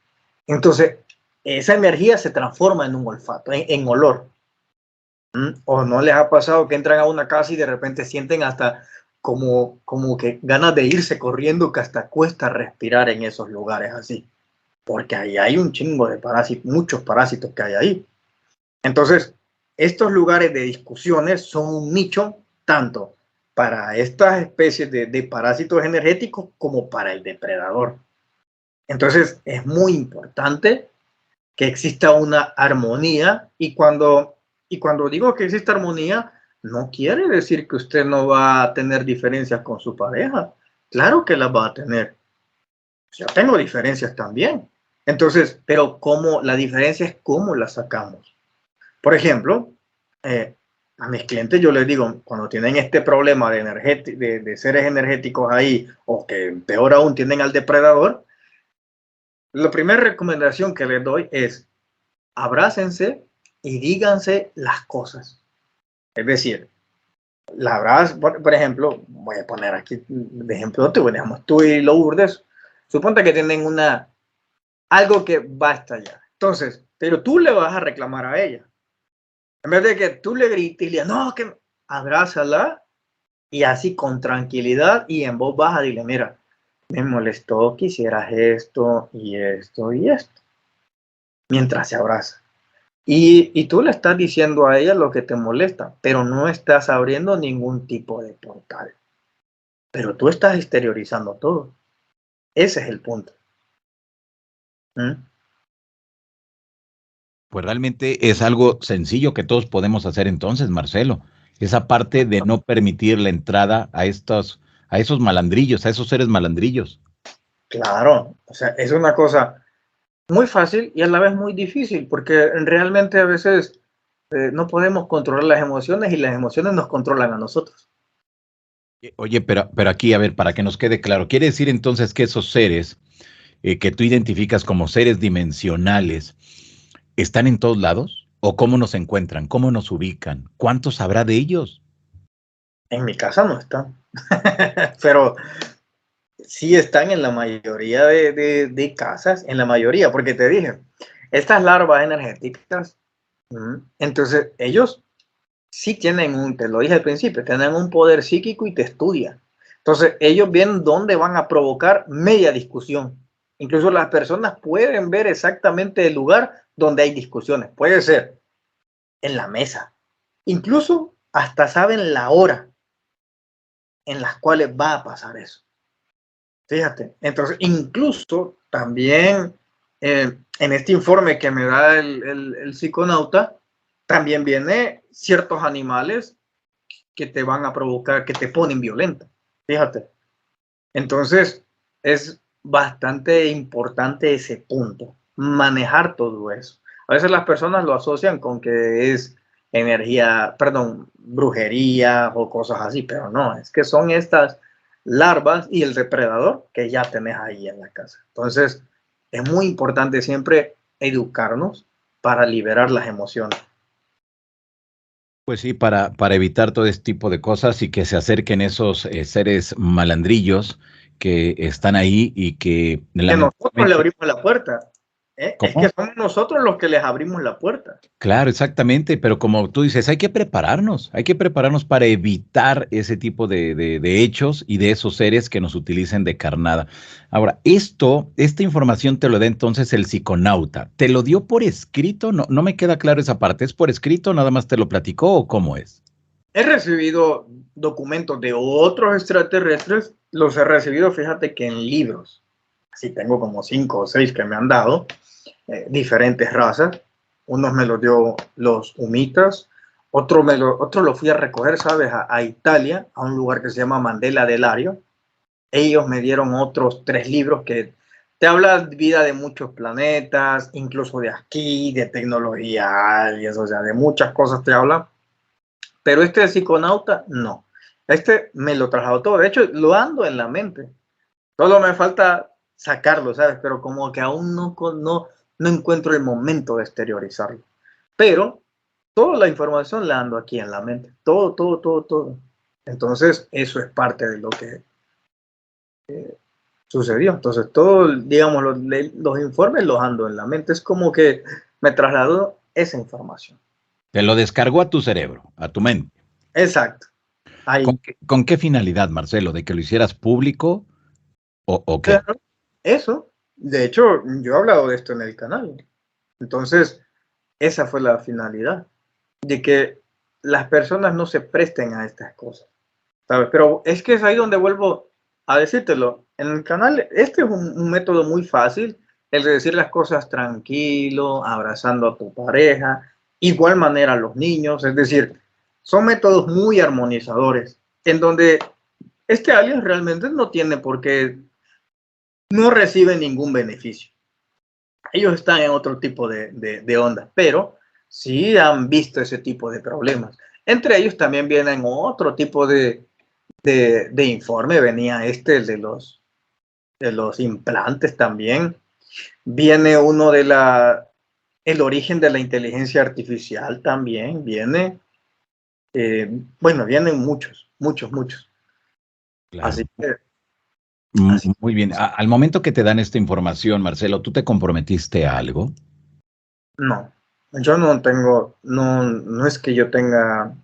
Entonces, esa energía se transforma en un olfato, en olor. ¿O no les ha pasado que entran a una casa y de repente sienten hasta como que ganas de irse corriendo, que hasta cuesta respirar en esos lugares así? Porque ahí hay un chingo de parásitos, muchos parásitos que hay ahí. Entonces, estos lugares de discusiones son un nicho tanto para estas especies de parásitos energéticos como para el depredador. Entonces, es muy importante que exista una armonía y cuando digo que exista armonía, no quiere decir que usted no va a tener diferencias con su pareja. Claro que las va a tener. Yo tengo diferencias también. Entonces, pero cómo la diferencia es cómo la sacamos. Por ejemplo, a mis clientes yo les digo, cuando tienen este problema de seres energéticos ahí, o que peor aún tienen al depredador, la primera recomendación que les doy es abrácense y díganse las cosas. Es decir, por ejemplo, voy a poner aquí de ejemplo, digamos, tú y Lourdes, suponte que tienen algo que va a estallar. Entonces, pero tú le vas a reclamar a ella. En vez de que tú le grites y le digas, no, que abrázala Y así con tranquilidad y en voz baja dile, mira, me molestó que hicieras esto y esto y esto, mientras se abraza. Y tú le estás diciendo a ella lo que te molesta, pero no estás abriendo ningún tipo de portal. Pero tú estás exteriorizando todo. Ese es el punto. ¿Mm? Pues realmente es algo sencillo que todos podemos hacer entonces, Marcelo. Esa parte de no permitir la entrada a esos malandrillos, a esos seres malandrillos. Claro, o sea, es una cosa muy fácil y a la vez muy difícil, porque realmente a veces no podemos controlar las emociones y las emociones nos controlan a nosotros. Oye, pero aquí, a ver, para que nos quede claro, ¿quiere decir entonces que esos seres que tú identificas como seres dimensionales están en todos lados? ¿O cómo nos encuentran? ¿Cómo nos ubican? ¿Cuántos habrá de ellos? En mi casa no están, pero sí están en la mayoría de casas, en la mayoría, porque te dije, estas larvas energéticas, entonces ellos sí tienen te lo dije al principio, tienen un poder psíquico y te estudian. Entonces ellos ven dónde van a provocar media discusión. Incluso las personas pueden ver exactamente el lugar donde hay discusiones. Puede ser en la mesa. Incluso hasta saben la hora en las cuales va a pasar eso. Fíjate, entonces incluso también en este informe que me da el psiconauta, también viene ciertos animales que te van a provocar, que te ponen violenta. Fíjate. Entonces, es bastante importante ese punto, manejar todo eso. A veces las personas lo asocian con que es energía, perdón, brujería o cosas así, pero no, es que son estas larvas y el depredador que ya tenés ahí en la casa. Entonces, es muy importante siempre educarnos para liberar las emociones. Pues sí, para evitar todo este tipo de cosas y que se acerquen esos seres malandrillos que están ahí y que Que nosotros le lamentablemente, abrimos la puerta. Es que ¿cómo? somos nosotros los que les abrimos la puerta. Claro, exactamente, pero como tú dices, hay que prepararnos para evitar ese tipo de hechos y de esos seres que nos utilicen de carnada. Ahora, esta información te lo da entonces el psiconauta. ¿Te lo dio por escrito? No, no me queda claro esa parte. ¿Es por escrito? ¿Nada más te lo platicó o cómo es? He recibido documentos de otros extraterrestres, los he recibido, fíjate que en libros. Así tengo como 5 o 6 que me han dado, diferentes razas. Unos me los dio los humitas, otro lo fui a recoger, ¿sabes? A Italia, a un lugar que se llama Mandela del Lario. Ellos me dieron otros 3 libros que te habla de vida de muchos planetas, incluso de aquí, de tecnología, y eso, o sea, de muchas cosas te habla. Pero este de psiconauta, no. Este me lo trasladó todo. De hecho, lo ando en la mente. Solo me falta sacarlo, ¿sabes? Pero como que aún no encuentro el momento de exteriorizarlo. Pero toda la información la ando aquí en la mente. Todo, todo, todo, todo. Entonces, eso es parte de lo que sucedió. Entonces, todo, digamos, los informes los ando en la mente. Es como que me trasladó esa información. Te lo descargó a tu cerebro, a tu mente. Exacto. Ahí. Con qué finalidad, Marcelo? ¿De que lo hicieras público o qué? Claro, eso. De hecho, yo he hablado de esto en el canal. Entonces, esa fue la finalidad, de que las personas no se presten a estas cosas, ¿sabes? Pero es que es ahí donde vuelvo a decírtelo. En el canal, este es un método muy fácil, el de decir las cosas tranquilo, abrazando a tu pareja, igual manera a los niños, es decir, son métodos muy armonizadores, en donde este alien realmente no tiene por qué, no recibe ningún beneficio. Ellos están en otro tipo de onda, pero sí han visto ese tipo de problemas. Entre ellos también vienen otro tipo de informe, venía el de los implantes también, viene uno el origen de la inteligencia artificial también, viene, bueno, vienen muchos, muchos, muchos. Claro. Así que, así, Muy bien. Al momento que te dan esta información, Marcelo, ¿tú te comprometiste a algo? no, yo no tengo, no es que yo tenga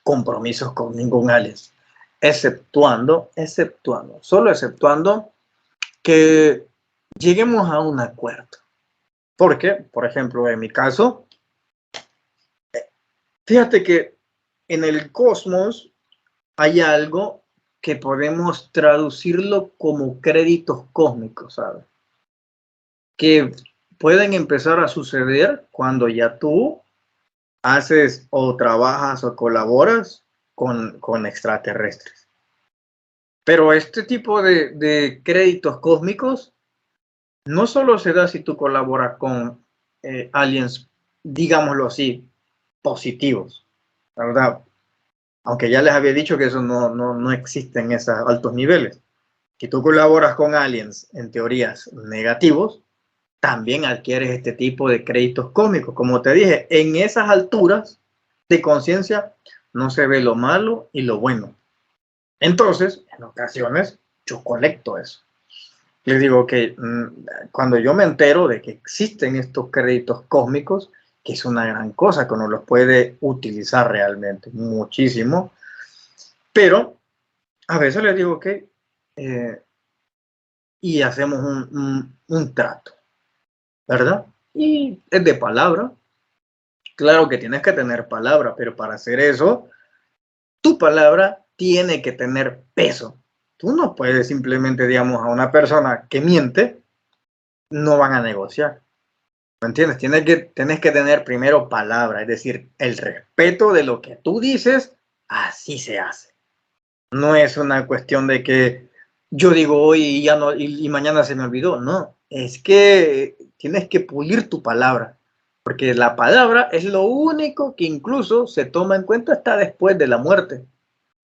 compromisos con ningún alien. solo exceptuando que lleguemos a un acuerdo. Porque, por ejemplo, en mi caso, fíjate que en el cosmos hay algo que podemos traducirlo como créditos cósmicos, ¿sabes? Que pueden empezar a suceder cuando ya tú haces o trabajas o colaboras con extraterrestres. Pero este tipo de créditos cósmicos no solo se da si tú colaboras con aliens, digámoslo así, positivos, ¿verdad? Aunque ya les había dicho que eso no existe en esos altos niveles. Si tú colaboras con aliens en teorías negativos, también adquieres este tipo de créditos cósmicos. Como te dije, en esas alturas de conciencia no se ve lo malo y lo bueno. Entonces, en ocasiones, yo colecto eso. Les digo que cuando yo me entero de que existen estos créditos cósmicos, que es una gran cosa, que uno los puede utilizar realmente muchísimo, pero a veces les digo que y hacemos un trato, ¿verdad? Y es de palabra. Claro que tienes que tener palabra, pero para hacer eso, tu palabra tiene que tener peso. Tú no puedes simplemente, digamos, a una persona que miente, no van a negociar. ¿Me entiendes? Tienes que tener primero palabra, es decir, el respeto de lo que tú dices, así se hace. No es una cuestión de que yo digo hoy y ya no, y mañana se me olvidó. No, es que tienes que pulir tu palabra, porque la palabra es lo único que incluso se toma en cuenta hasta después de la muerte.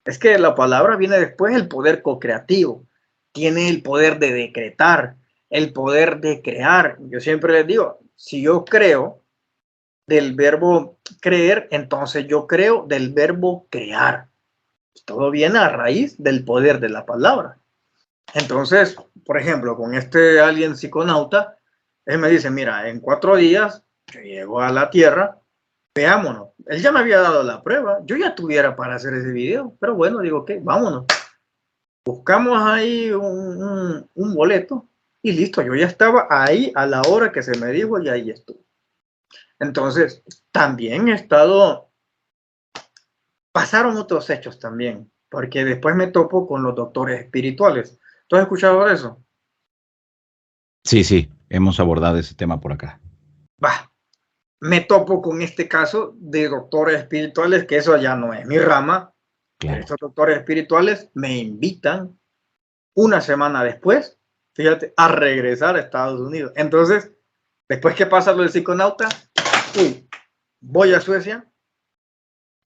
Es que la palabra viene después el poder co-creativo, tiene el poder de decretar, el poder de crear. Yo siempre les digo, si yo creo del verbo creer, entonces yo creo del verbo crear. Todo viene a raíz del poder de la palabra. Entonces, por ejemplo, con este alien psiconauta, él me dice, mira, en 4 días yo llego a la Tierra, veámonos. Él ya me había dado la prueba, yo ya tuviera para hacer ese video, pero bueno, digo, ok, vámonos. Buscamos ahí un boleto y listo, yo ya estaba ahí a la hora que se me dijo y ahí estuve. Entonces, también he estado, pasaron otros hechos también, porque después me topo con los doctores espirituales. ¿Tú has escuchado de eso? Sí, sí, hemos abordado ese tema por acá. Bah, me topo con este caso de doctores espirituales, que eso ya no es mi rama, pero Claro. estos doctores espirituales me invitan una semana después, fíjate, a regresar a Estados Unidos. Entonces, después que pasa lo del psiconauta, voy a Suecia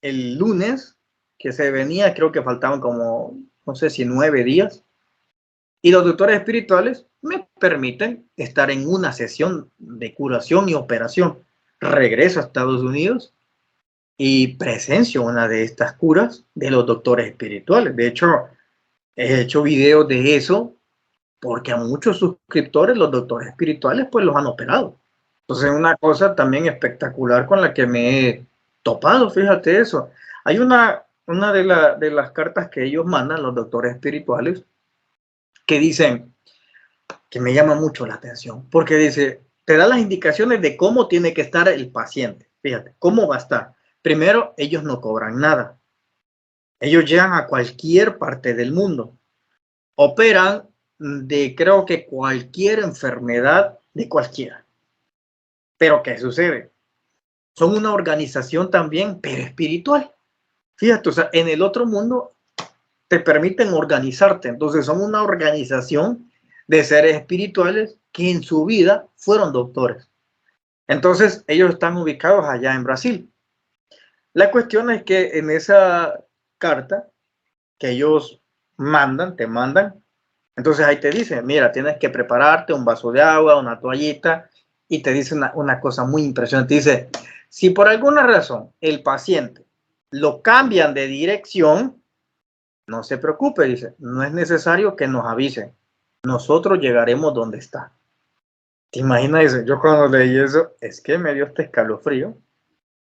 el lunes que se venía, creo que faltaban como, no sé si 9 días, y los doctores espirituales me permiten estar en una sesión de curación y operación. Regreso a Estados Unidos y presencio una de estas curas de los doctores espirituales. De hecho, he hecho videos de eso porque a muchos suscriptores los doctores espirituales pues los han operado. Entonces es una cosa también espectacular con la que me he topado, fíjate eso. Hay una de las cartas que ellos mandan, los doctores espirituales, que dicen, que me llama mucho la atención, porque dice, te da las indicaciones de cómo tiene que estar el paciente. Fíjate, cómo va a estar. Primero, ellos no cobran nada. Ellos llegan a cualquier parte del mundo. Operan de creo que cualquier enfermedad de cualquiera. Pero ¿qué sucede? Son una organización también, pero espiritual. Fíjate, o sea, en el otro mundo te permiten organizarte. Entonces son una organización de seres espirituales que en su vida fueron doctores. Entonces ellos están ubicados allá en Brasil. La cuestión es que en esa carta que ellos mandan, te mandan, entonces ahí te dice, mira, tienes que prepararte un vaso de agua, una toallita, y te dice una cosa muy impresionante. Dice, si por alguna razón el paciente lo cambian de dirección, no se preocupe, dice, no es necesario que nos avisen. Nosotros llegaremos donde está. ¿Te imaginas eso? Yo cuando leí eso, es que me dio este escalofrío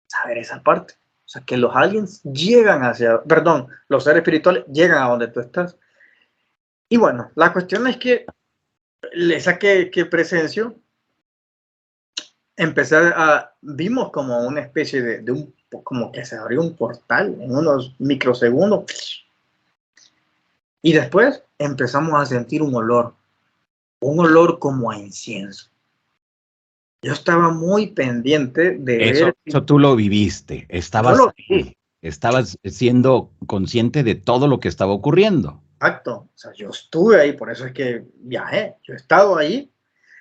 saber esa parte. sea, que los aliens llegan perdón, los seres espirituales llegan a donde tú estás. Y bueno, la cuestión es que esa que presencio, vimos como una especie de como que se abrió un portal en unos microsegundos. Y después empezamos a sentir un olor como a incienso. Yo estaba muy pendiente de ver. Eso tú lo viviste, Yo lo vi. estabas siendo consciente de todo lo que estaba ocurriendo. Exacto. O sea, yo estuve ahí, por eso es que viajé. Yo he estado ahí.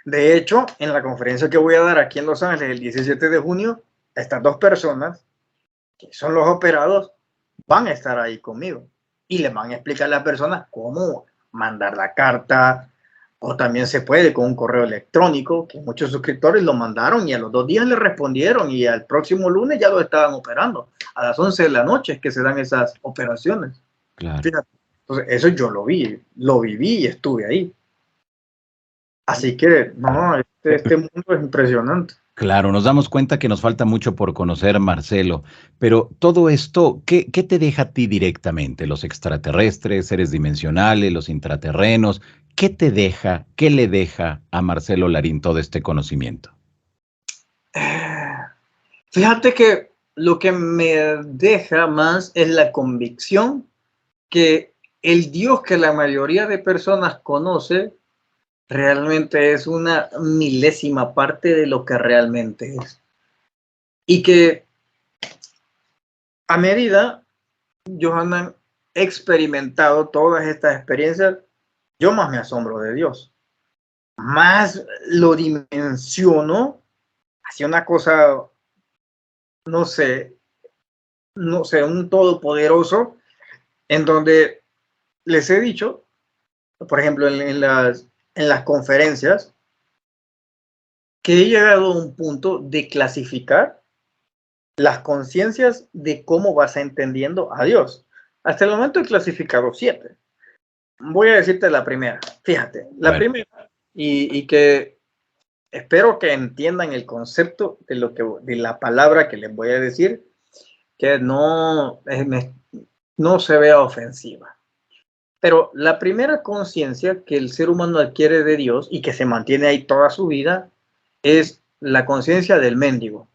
De hecho, en la conferencia que voy a dar aquí en Los Ángeles el 17 de junio, estas dos personas, que son los operados, van a estar ahí conmigo. Y les van a explicar a las personas cómo mandar la carta, o también se puede con un correo electrónico, que muchos suscriptores lo mandaron y a los 2 días le respondieron y al próximo lunes ya lo estaban operando. A las 11 de la noche es que se dan esas operaciones. Claro. Fíjate. Entonces, eso yo lo viví y estuve ahí. Así que, no, este mundo es impresionante. Claro, nos damos cuenta que nos falta mucho por conocer, Marcelo, pero todo esto, ¿qué te deja a ti directamente? Los extraterrestres, seres dimensionales, los intraterrenos, ¿qué te deja, qué le deja a Marcelo Larín todo este conocimiento? Fíjate que lo que me deja más es la convicción que el Dios que la mayoría de personas conoce realmente es una milésima parte de lo que realmente es. Y que a medida, Johanna, he experimentado todas estas experiencias, yo más me asombro de Dios. Más lo dimensiono hacia una cosa, no sé, un todopoderoso, en donde les he dicho, por ejemplo, en las conferencias, que he llegado a un punto de clasificar las conciencias de cómo vas entendiendo a Dios. Hasta el momento he clasificado 7. Voy a decirte la primera. Fíjate, la primera, y que espero que entiendan el concepto de la palabra que les voy a decir, que no se vea ofensiva. Pero la primera conciencia que el ser humano adquiere de Dios y que se mantiene ahí toda su vida es la conciencia del mendigo.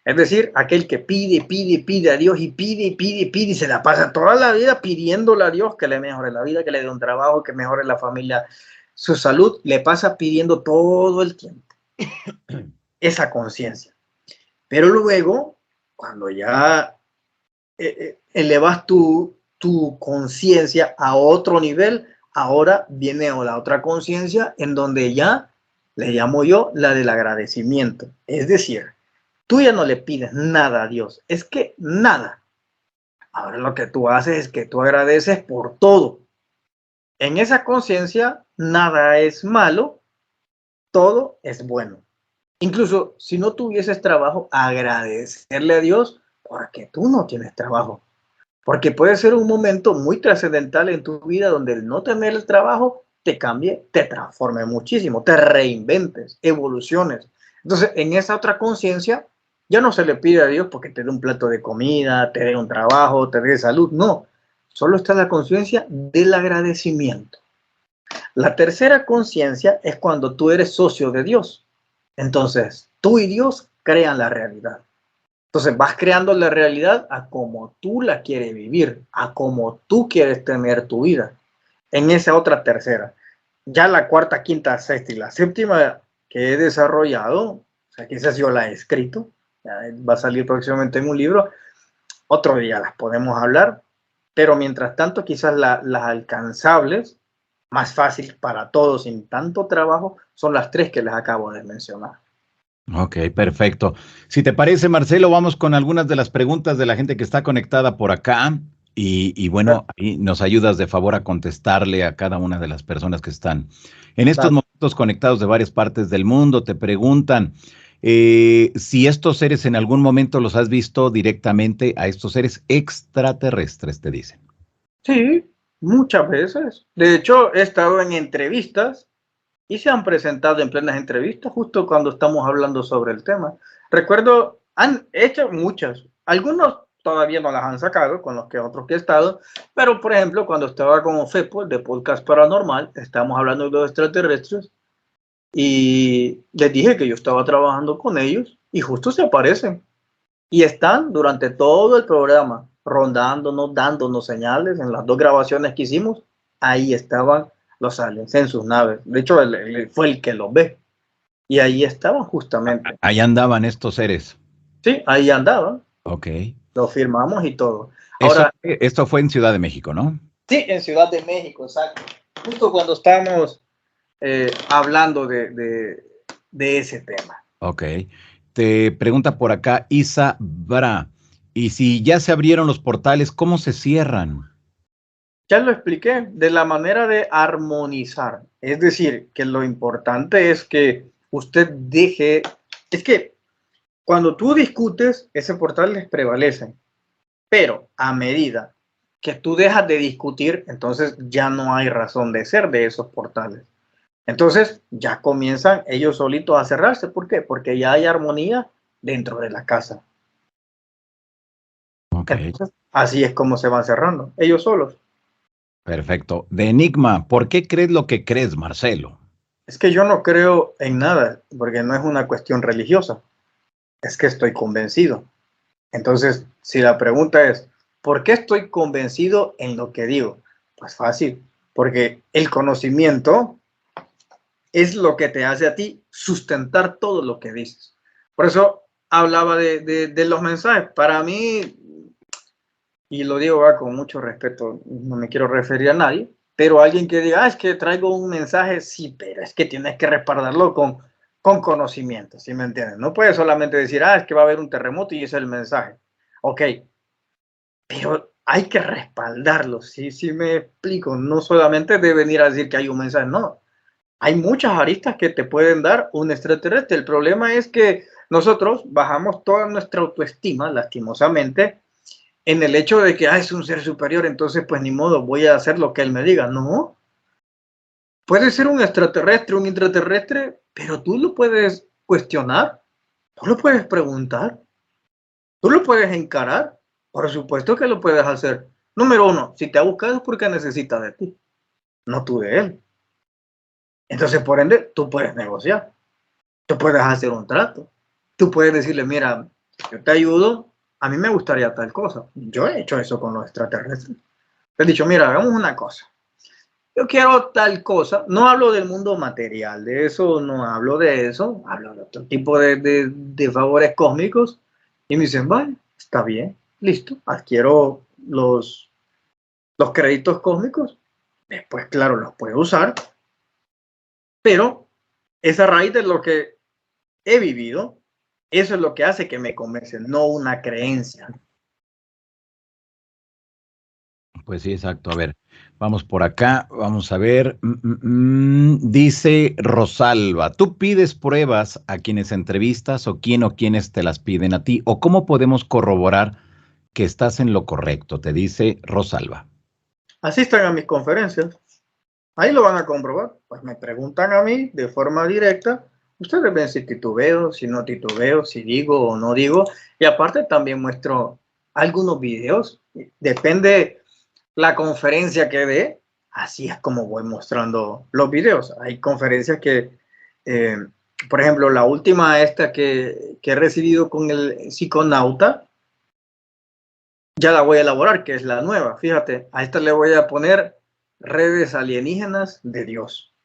Es decir, aquel que pide a Dios y pide y se la pasa toda la vida pidiéndole a Dios que le mejore la vida, que le dé un trabajo, que mejore la familia, su salud, le pasa pidiendo todo el tiempo esa conciencia. Pero luego, cuando ya elevas tu conciencia a otro nivel, ahora viene la otra conciencia en donde ya le llamo yo la del agradecimiento. Es decir, tú ya no le pides nada a Dios, es que nada. Ahora lo que tú haces es que tú agradeces por todo. En esa conciencia, nada es malo, todo es bueno. Incluso si no tuvieses trabajo, agradecerle a Dios porque tú no tienes trabajo. Porque puede ser un momento muy trascendental en tu vida donde el no tener el trabajo te cambie, te transforme muchísimo, te reinventes, evoluciones. Entonces, en esa otra conciencia, ya no se le pide a Dios porque te dé un plato de comida, te dé un trabajo, te dé salud. No, solo está la conciencia del agradecimiento. La tercera conciencia es cuando tú eres socio de Dios. Entonces, tú y Dios crean la realidad. Entonces vas creando la realidad a como tú la quieres vivir, a como tú quieres tener tu vida. En esa otra tercera. Ya la cuarta, quinta, sexta y la séptima que he desarrollado, o sea, quizás yo la he escrito, ya va a salir próximamente en un libro, otro día las podemos hablar, pero mientras tanto quizás las alcanzables, más fácil para todos sin tanto trabajo, son las 3 que les acabo de mencionar. Ok, perfecto. Si te parece, Marcelo, vamos con algunas de las preguntas de la gente que está conectada por acá y bueno, ahí nos ayudas de favor a contestarle a cada una de las personas que están en estos momentos conectados de varias partes del mundo. Te preguntan si estos seres en algún momento los has visto directamente a estos seres extraterrestres, te dicen. Sí, muchas veces. De hecho, he estado en entrevistas y se han presentado en plenas entrevistas justo cuando estamos hablando sobre el tema. Recuerdo, han hecho muchas. Algunos todavía no las han sacado con los que otros que he estado, pero por ejemplo, cuando estaba con FEPO de Podcast Paranormal, estamos hablando de los extraterrestres y les dije que yo estaba trabajando con ellos y justo se aparecen y están durante todo el programa rondándonos, dándonos señales en las 2 grabaciones que hicimos. Ahí estaban los aliens en sus naves. De hecho, él fue el que los ve. Y ahí estaban justamente. Ahí andaban estos seres. Sí, ahí andaban. Ok. Lo firmamos y todo. Eso, Ahora, esto fue en Ciudad de México, ¿no? sí, en Ciudad de México, exacto. Justo cuando estamos hablando de ese tema. Ok. Te pregunta por acá Isa Bra. Y si ya se abrieron los portales, ¿cómo se cierran? Ya lo expliqué, de la manera de armonizar. Es decir, que lo importante es que usted deje, es que cuando tú discutes, ese portal les prevalece, pero a medida que tú dejas de discutir, entonces ya no hay razón de ser de esos portales. Entonces ya comienzan ellos solitos a cerrarse. ¿Por qué? Porque ya hay armonía dentro de la casa. Ok. Entonces, así es como se van cerrando, ellos solos. Perfecto. De Enigma, ¿por qué crees lo que crees, Marcelo? Es que yo no creo en nada, porque no es una cuestión religiosa, es que estoy convencido. Entonces, si la pregunta es, ¿por qué estoy convencido en lo que digo? Pues fácil, porque el conocimiento es lo que te hace a ti sustentar todo lo que dices. Por eso hablaba de los mensajes. Para mí, y lo digo con mucho respeto, no me quiero referir a nadie, pero alguien que diga, es que traigo un mensaje, sí, pero es que tienes que respaldarlo con conocimiento, ¿sí me entiendes? No puedes solamente decir, es que va a haber un terremoto y ese es el mensaje. Ok, pero hay que respaldarlo, ¿sí me explico? No solamente de venir a decir que hay un mensaje, no. Hay muchas aristas que te pueden dar un extraterrestre. El problema es que nosotros bajamos toda nuestra autoestima, lastimosamente, en el hecho de que es un ser superior, entonces pues ni modo, voy a hacer lo que él me diga. No, puede ser un extraterrestre, un intraterrestre, pero tú lo puedes cuestionar, tú lo puedes preguntar, tú lo puedes encarar. Por supuesto que lo puedes hacer. Número uno, si te ha buscado es porque necesita de ti, no tú de él. Entonces, por ende, tú puedes negociar, tú puedes hacer un trato, tú puedes decirle, mira, yo te ayudo, a mí me gustaría tal cosa. Yo he hecho eso con los extraterrestres. Le he dicho, mira, hagamos una cosa. Yo quiero tal cosa. No hablo del mundo material, de eso no hablo de eso. Hablo de otro tipo de favores cósmicos. Y me dicen, vale, está bien, listo. Adquiero los créditos cósmicos. Después, claro, los puedo usar. Pero es a raíz de lo que he vivido. Eso es lo que hace que me convence, no una creencia. Pues sí, exacto. A ver, vamos por acá, vamos a ver. Dice Rosalba, ¿tú pides pruebas a quienes entrevistas o quienes te las piden a ti? ¿O cómo podemos corroborar que estás en lo correcto? Te dice Rosalba. Asistan a mis conferencias. Ahí lo van a comprobar. Pues me preguntan a mí de forma directa. Ustedes ven si titubeo, si no titubeo, si digo o no digo. Y aparte también muestro algunos videos. Depende la conferencia que dé. Así es como voy mostrando los videos. Hay conferencias que, eh, por ejemplo, la última esta que he recibido con el psiconauta, ya la voy a elaborar, que es la nueva. Fíjate, a esta le voy a poner redes alienígenas de Dios.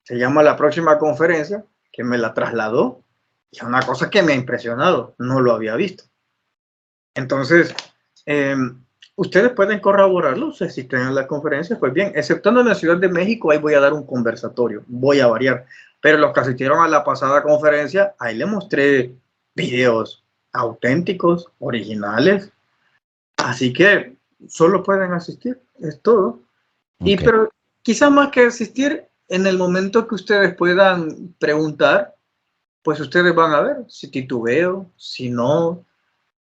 Se llama la próxima conferencia, que me la trasladó. Y es una cosa que me ha impresionado, no lo había visto. Entonces, ustedes pueden corroborarlo si asisten a la conferencia. Pues bien, exceptuando en la Ciudad de México, ahí voy a dar un conversatorio, voy a variar. Pero los que asistieron a la pasada conferencia, ahí les mostré videos auténticos, originales. Así que solo pueden asistir, es todo. Y Ok. pero quizá más que asistir, en el momento que ustedes puedan preguntar, pues ustedes van a ver si titubeo, si no,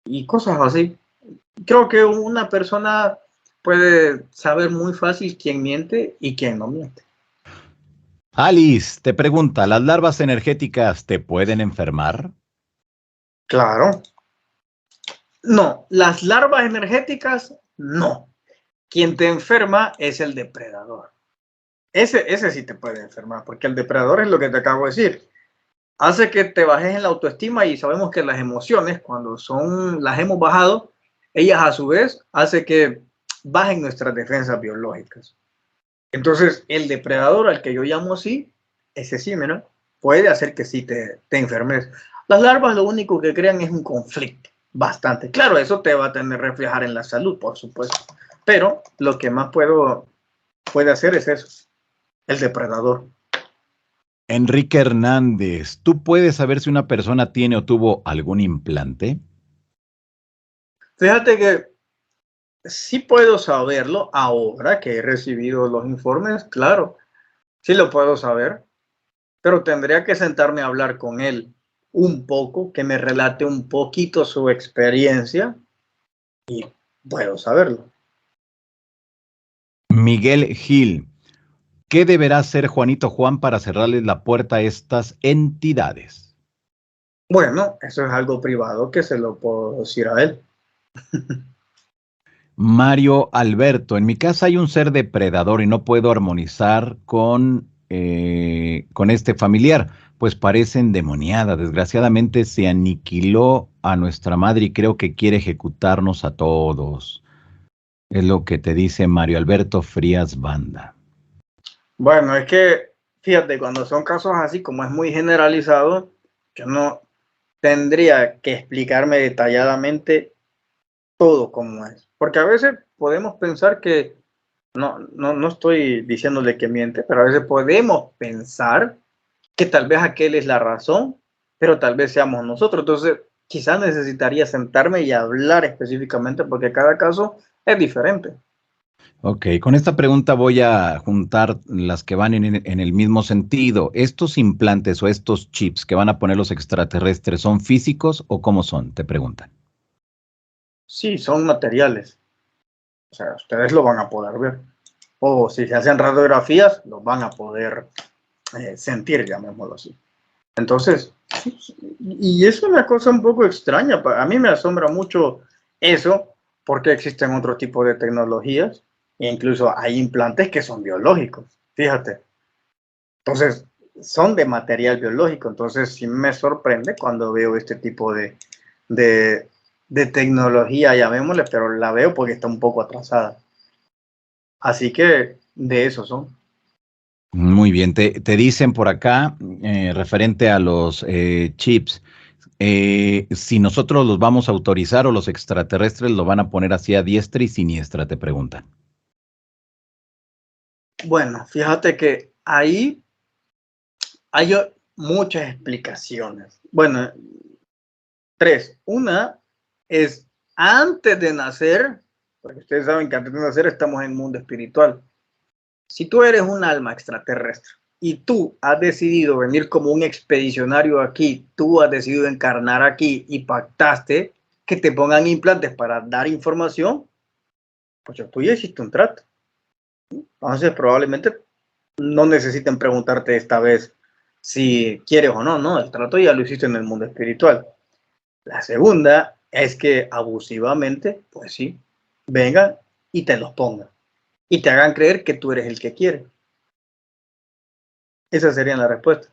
y cosas así. Creo que una persona puede saber muy fácil quién miente y quién no miente. Alice te pregunta, ¿las larvas energéticas te pueden enfermar? Claro, No, las larvas energéticas, no. Quien te enferma es el depredador. Ese sí te puede enfermar, porque el depredador es lo que te acabo de decir. Hace que te bajes en la autoestima y sabemos que las emociones, cuando las hemos bajado, ellas a su vez hace que bajen nuestras defensas biológicas. Entonces, el depredador al que yo llamo así, ese sí, ¿no? Puede hacer que sí te enfermes. Las larvas lo único que crean es un conflicto, bastante. Claro, eso te va a tener que reflejar en la salud, por supuesto. Pero lo que más puede hacer es eso, el depredador. Enrique Hernández, ¿tú puedes saber si una persona tiene o tuvo algún implante? Fíjate que sí puedo saberlo ahora que he recibido los informes, claro, sí lo puedo saber, pero tendría que sentarme a hablar con él un poco, que me relate un poquito su experiencia y puedo saberlo. Miguel Gil, ¿qué deberá hacer Juanito Juan para cerrarles la puerta a estas entidades? Bueno, eso es algo privado que se lo puedo decir a él. Mario Alberto, en mi casa hay un ser depredador y no puedo armonizar con este familiar, pues parece endemoniada. Desgraciadamente se aniquiló a nuestra madre y creo que quiere ejecutarnos a todos. Es lo que te dice Mario Alberto Frías Banda. Bueno, es que, fíjate, cuando son casos así, como es muy generalizado, yo no tendría que explicarme detalladamente todo como es. Porque a veces podemos pensar que, no estoy diciéndole que miente, pero a veces podemos pensar que tal vez aquel es la razón, pero tal vez seamos nosotros. Entonces, quizás necesitaría sentarme y hablar específicamente porque cada caso es diferente. Ok, con esta pregunta voy a juntar las que van en el mismo sentido. ¿Estos implantes o estos chips que van a poner los extraterrestres son físicos o cómo son? Te preguntan. Sí, son materiales. O sea, ustedes lo van a poder ver. O si se hacen radiografías, lo van a poder sentir, llamémoslo así. Entonces, y es una cosa un poco extraña. A mí me asombra mucho eso, porque existen otro tipo de tecnologías e incluso hay implantes que son biológicos. Fíjate. Entonces, son de material biológico. Entonces, sí me sorprende cuando veo este tipo de, de tecnología, llamémosle, pero la veo porque está un poco atrasada. Así que de eso son. Muy bien, te dicen por acá, referente a los chips, si nosotros los vamos a autorizar o los extraterrestres lo van a poner así a diestra y siniestra, te preguntan. Bueno, fíjate que ahí hay muchas explicaciones. Bueno, tres. Una es antes de nacer, porque ustedes saben que antes de nacer estamos en el mundo espiritual. Si tú eres un alma extraterrestre y tú has decidido venir como un expedicionario aquí, tú has decidido encarnar aquí y pactaste que te pongan implantes para dar información, pues tú ya hiciste un trato. Entonces probablemente no necesiten preguntarte esta vez si quieres o no, no, el trato ya lo hiciste en el mundo espiritual. La segunda es que abusivamente, pues sí, vengan y te los pongan y te hagan creer que tú eres el que quiere. Esa sería la respuesta.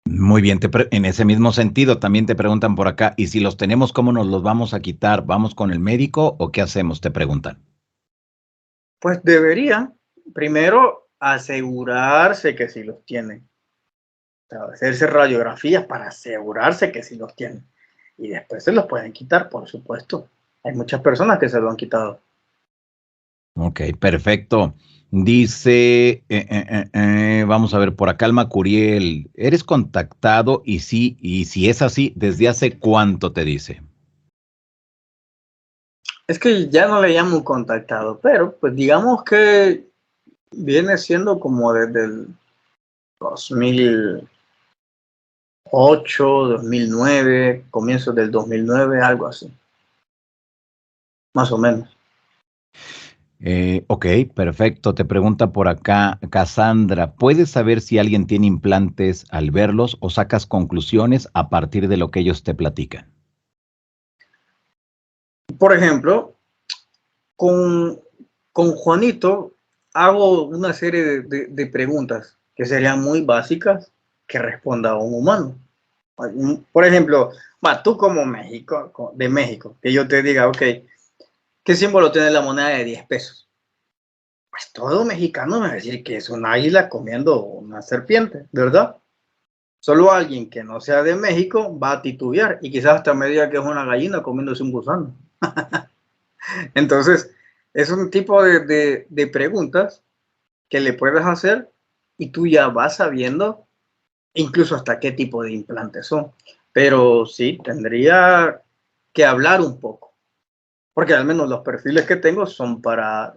Muy bien, en ese mismo sentido también te preguntan por acá, ¿y si los tenemos, cómo nos los vamos a quitar? ¿Vamos con el médico o qué hacemos? Te preguntan. Pues deberían primero asegurarse que sí los tienen. O sea, hacerse radiografías para asegurarse que sí los tienen. Y después se los pueden quitar, por supuesto. Hay muchas personas que se lo han quitado. Ok, perfecto. Dice, vamos a ver, por acá Alma Curiel, ¿eres contactado? Y sí, y si es así, ¿desde hace cuánto te dice? Es que ya no le llamo contactado, pero pues digamos que viene siendo como desde el 2008, 2009, comienzos del 2009, algo así, más o menos. Ok, perfecto. Te pregunta por acá, Cassandra, ¿puedes saber si alguien tiene implantes al verlos o sacas conclusiones a partir de lo que ellos te platican? Por ejemplo, con Juanito hago una serie de preguntas que serían muy básicas que responda un humano. Por ejemplo, tú como México, de México, que yo te diga, ok, ¿qué símbolo tiene la moneda de 10 pesos? Pues todo mexicano me va a decir que es un águila comiendo una serpiente, ¿verdad? Solo alguien que no sea de México va a titubear y quizás hasta me diga que es una gallina comiéndose un gusano. Entonces, es un tipo de preguntas que le puedes hacer y tú ya vas sabiendo incluso hasta qué tipo de implantes son. Pero sí, tendría que hablar un poco, porque al menos los perfiles que tengo son para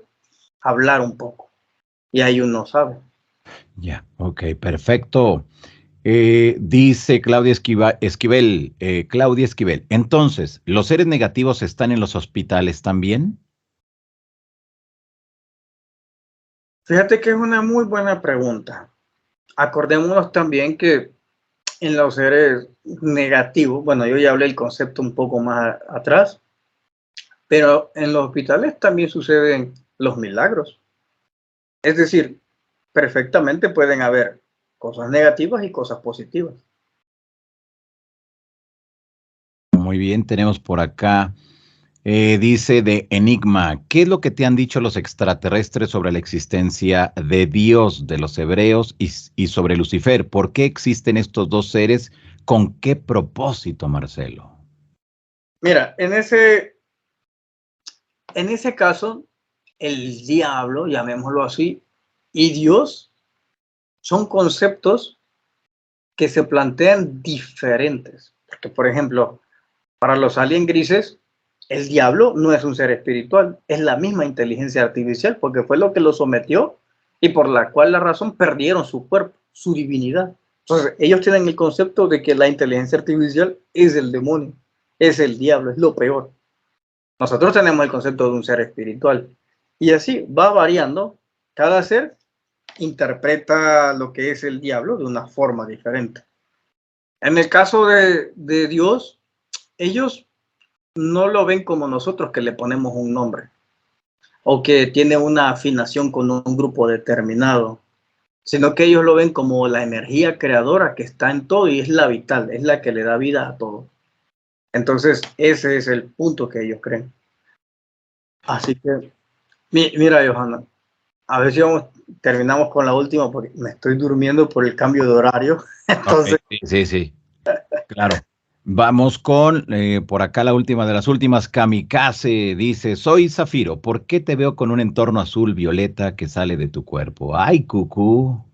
hablar un poco y ahí uno sabe. Ya, ok, perfecto. Dice Esquivel, Claudia Esquivel. Entonces, ¿los seres negativos están en los hospitales también? Fíjate que es una muy buena pregunta. Acordémonos también que en los seres negativos, bueno, yo ya hablé el concepto un poco más atrás, pero en los hospitales también suceden los milagros. Es decir, perfectamente pueden haber cosas negativas y cosas positivas. Muy bien, tenemos por acá, dice de Enigma, ¿qué es lo que te han dicho los extraterrestres sobre la existencia de Dios, de los hebreos y sobre Lucifer? ¿Por qué existen estos dos seres? ¿Con qué propósito, Marcelo? Mira, en ese caso, el diablo, llamémoslo así, y Dios son conceptos que se plantean diferentes. Porque, por ejemplo, para los alien grises, el diablo no es un ser espiritual, es la misma inteligencia artificial, porque fue lo que lo sometió y por la cual la razón perdieron su cuerpo, su divinidad. Entonces, ellos tienen el concepto de que la inteligencia artificial es el demonio, es el diablo, es lo peor. Nosotros tenemos el concepto de un ser espiritual. Y así va variando. Cada ser interpreta lo que es el diablo de una forma diferente. En el caso de Dios, ellos no lo ven como nosotros que le ponemos un nombre o que tiene una afinación con un grupo determinado, sino que ellos lo ven como la energía creadora que está en todo y es la vital, es la que le da vida a todo. Entonces, ese es el punto que ellos creen. Así que, mira, Johanna, a ver si terminamos con la última porque me estoy durmiendo por el cambio de horario. Ok, Entonces, sí, sí, sí, claro. Vamos con, por acá la última de las últimas, Kamikaze dice, soy Zafiro, ¿por qué te veo con un entorno azul violeta que sale de tu cuerpo? Ay, cucú.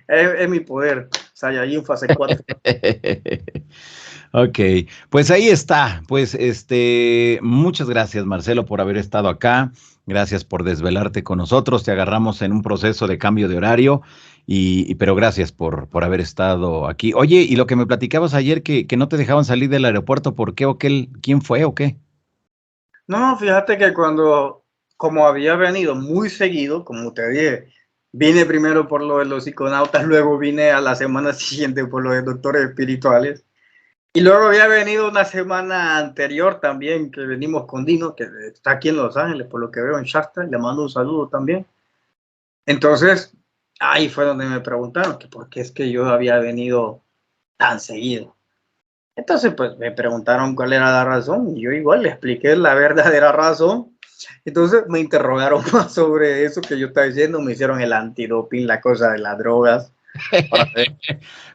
es mi poder. Saiyajin fase 4. Ok, pues ahí está. Pues muchas gracias, Marcelo, por haber estado acá. Gracias por desvelarte con nosotros. Te agarramos en un proceso de cambio de horario, pero gracias por haber estado aquí. Oye, y lo que me platicabas ayer que no te dejaban salir del aeropuerto, ¿por qué o qué? ¿Quién fue o qué? No, fíjate que como había venido muy seguido, como te dije, vine primero por lo de los psiconautas, luego vine a la semana siguiente por lo de doctores espirituales, y luego había venido una semana anterior también, que venimos con Dino, que está aquí en Los Ángeles, por lo que veo en Shasta, le mando un saludo también. Entonces, ahí fue donde me preguntaron que por qué es que yo había venido tan seguido. Entonces, pues me preguntaron cuál era la razón y yo igual le expliqué la verdadera razón. Entonces me interrogaron más sobre eso que yo estaba diciendo, me hicieron el antidoping, la cosa de las drogas. Para ver.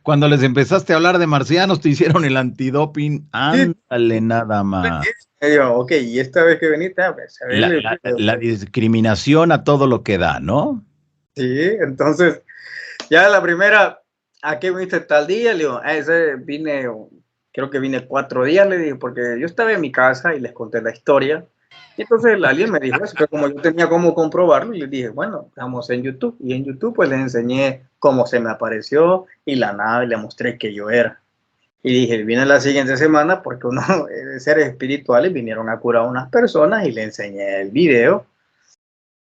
Cuando les empezaste a hablar de marcianos, te hicieron el antidoping. Sí, Ándale, nada más. me dijo, ok, y esta vez que veniste, pues, a ver, La, la, la discriminación a todo lo que da, ¿no? sí, entonces ya la primera, ¿a qué viniste tal día? Le digo, ese vine, creo que vine 4 días, le dije, porque yo estaba en mi casa y les conté la historia. Y entonces el alien me dijo eso, pero como yo tenía cómo comprobarlo, y les dije, bueno, estamos en YouTube. Y en YouTube pues les enseñé cómo se me apareció y la nave, le mostré que yo era. Y dije, viene la siguiente semana porque unos seres espirituales vinieron a curar a unas personas y le enseñé el video.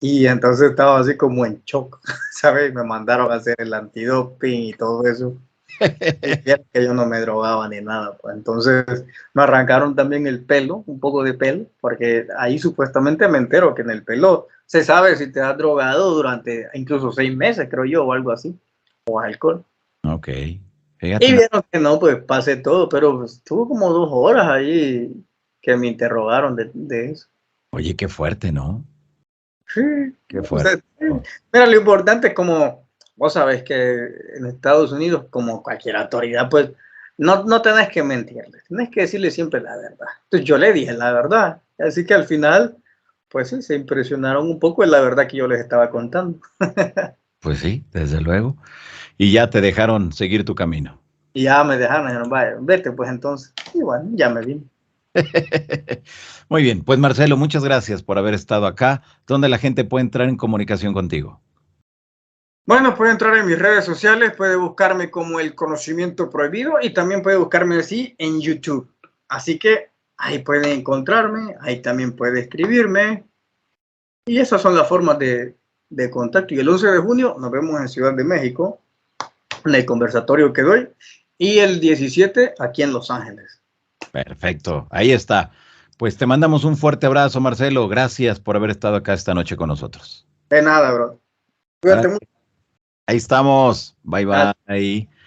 Y entonces estaba así como en shock, ¿sabes? Me mandaron a hacer el antidoping y todo eso. Y era que yo no me drogaba ni nada, pues. Entonces me arrancaron también el pelo, un poco de pelo, porque ahí supuestamente me entero que en el pelo se sabe si te has drogado durante incluso 6 meses, creo yo, o algo así, o alcohol. Ok, Y fíjate. vieron que no, pues pasé todo, pero pues, estuvo como 2 horas ahí que me interrogaron de eso. Oye, qué fuerte, ¿no? Sí, Qué o sea, fuerte. sí. Mira, lo importante es como, vos sabés que en Estados Unidos, como cualquier autoridad, pues no tenés que mentirle, tenés que decirle siempre la verdad. Entonces yo le dije la verdad, así que al final, pues sí, se impresionaron un poco de la verdad que yo les estaba contando. Pues sí, desde luego. Y ya te dejaron seguir tu camino. Y ya me dejaron, me dijeron, vaya, vete pues entonces. Y bueno, ya me vine. Muy bien, pues Marcelo, muchas gracias por haber estado acá. ¿Dónde la gente puede entrar en comunicación contigo? Bueno, puede entrar en mis redes sociales, puede buscarme como El Conocimiento Prohibido y también puede buscarme así en YouTube. Así que ahí puede encontrarme, ahí también puede escribirme y esas son las formas de contacto. Y el 11 de junio nos vemos en Ciudad de México, en el conversatorio que doy, y el 17 aquí en Los Ángeles. Perfecto, ahí está. Pues te mandamos un fuerte abrazo, Marcelo. Gracias por haber estado acá esta noche con nosotros. De nada, bro. Ah, Cuídate mucho. ahí estamos. Bye Gracias. bye.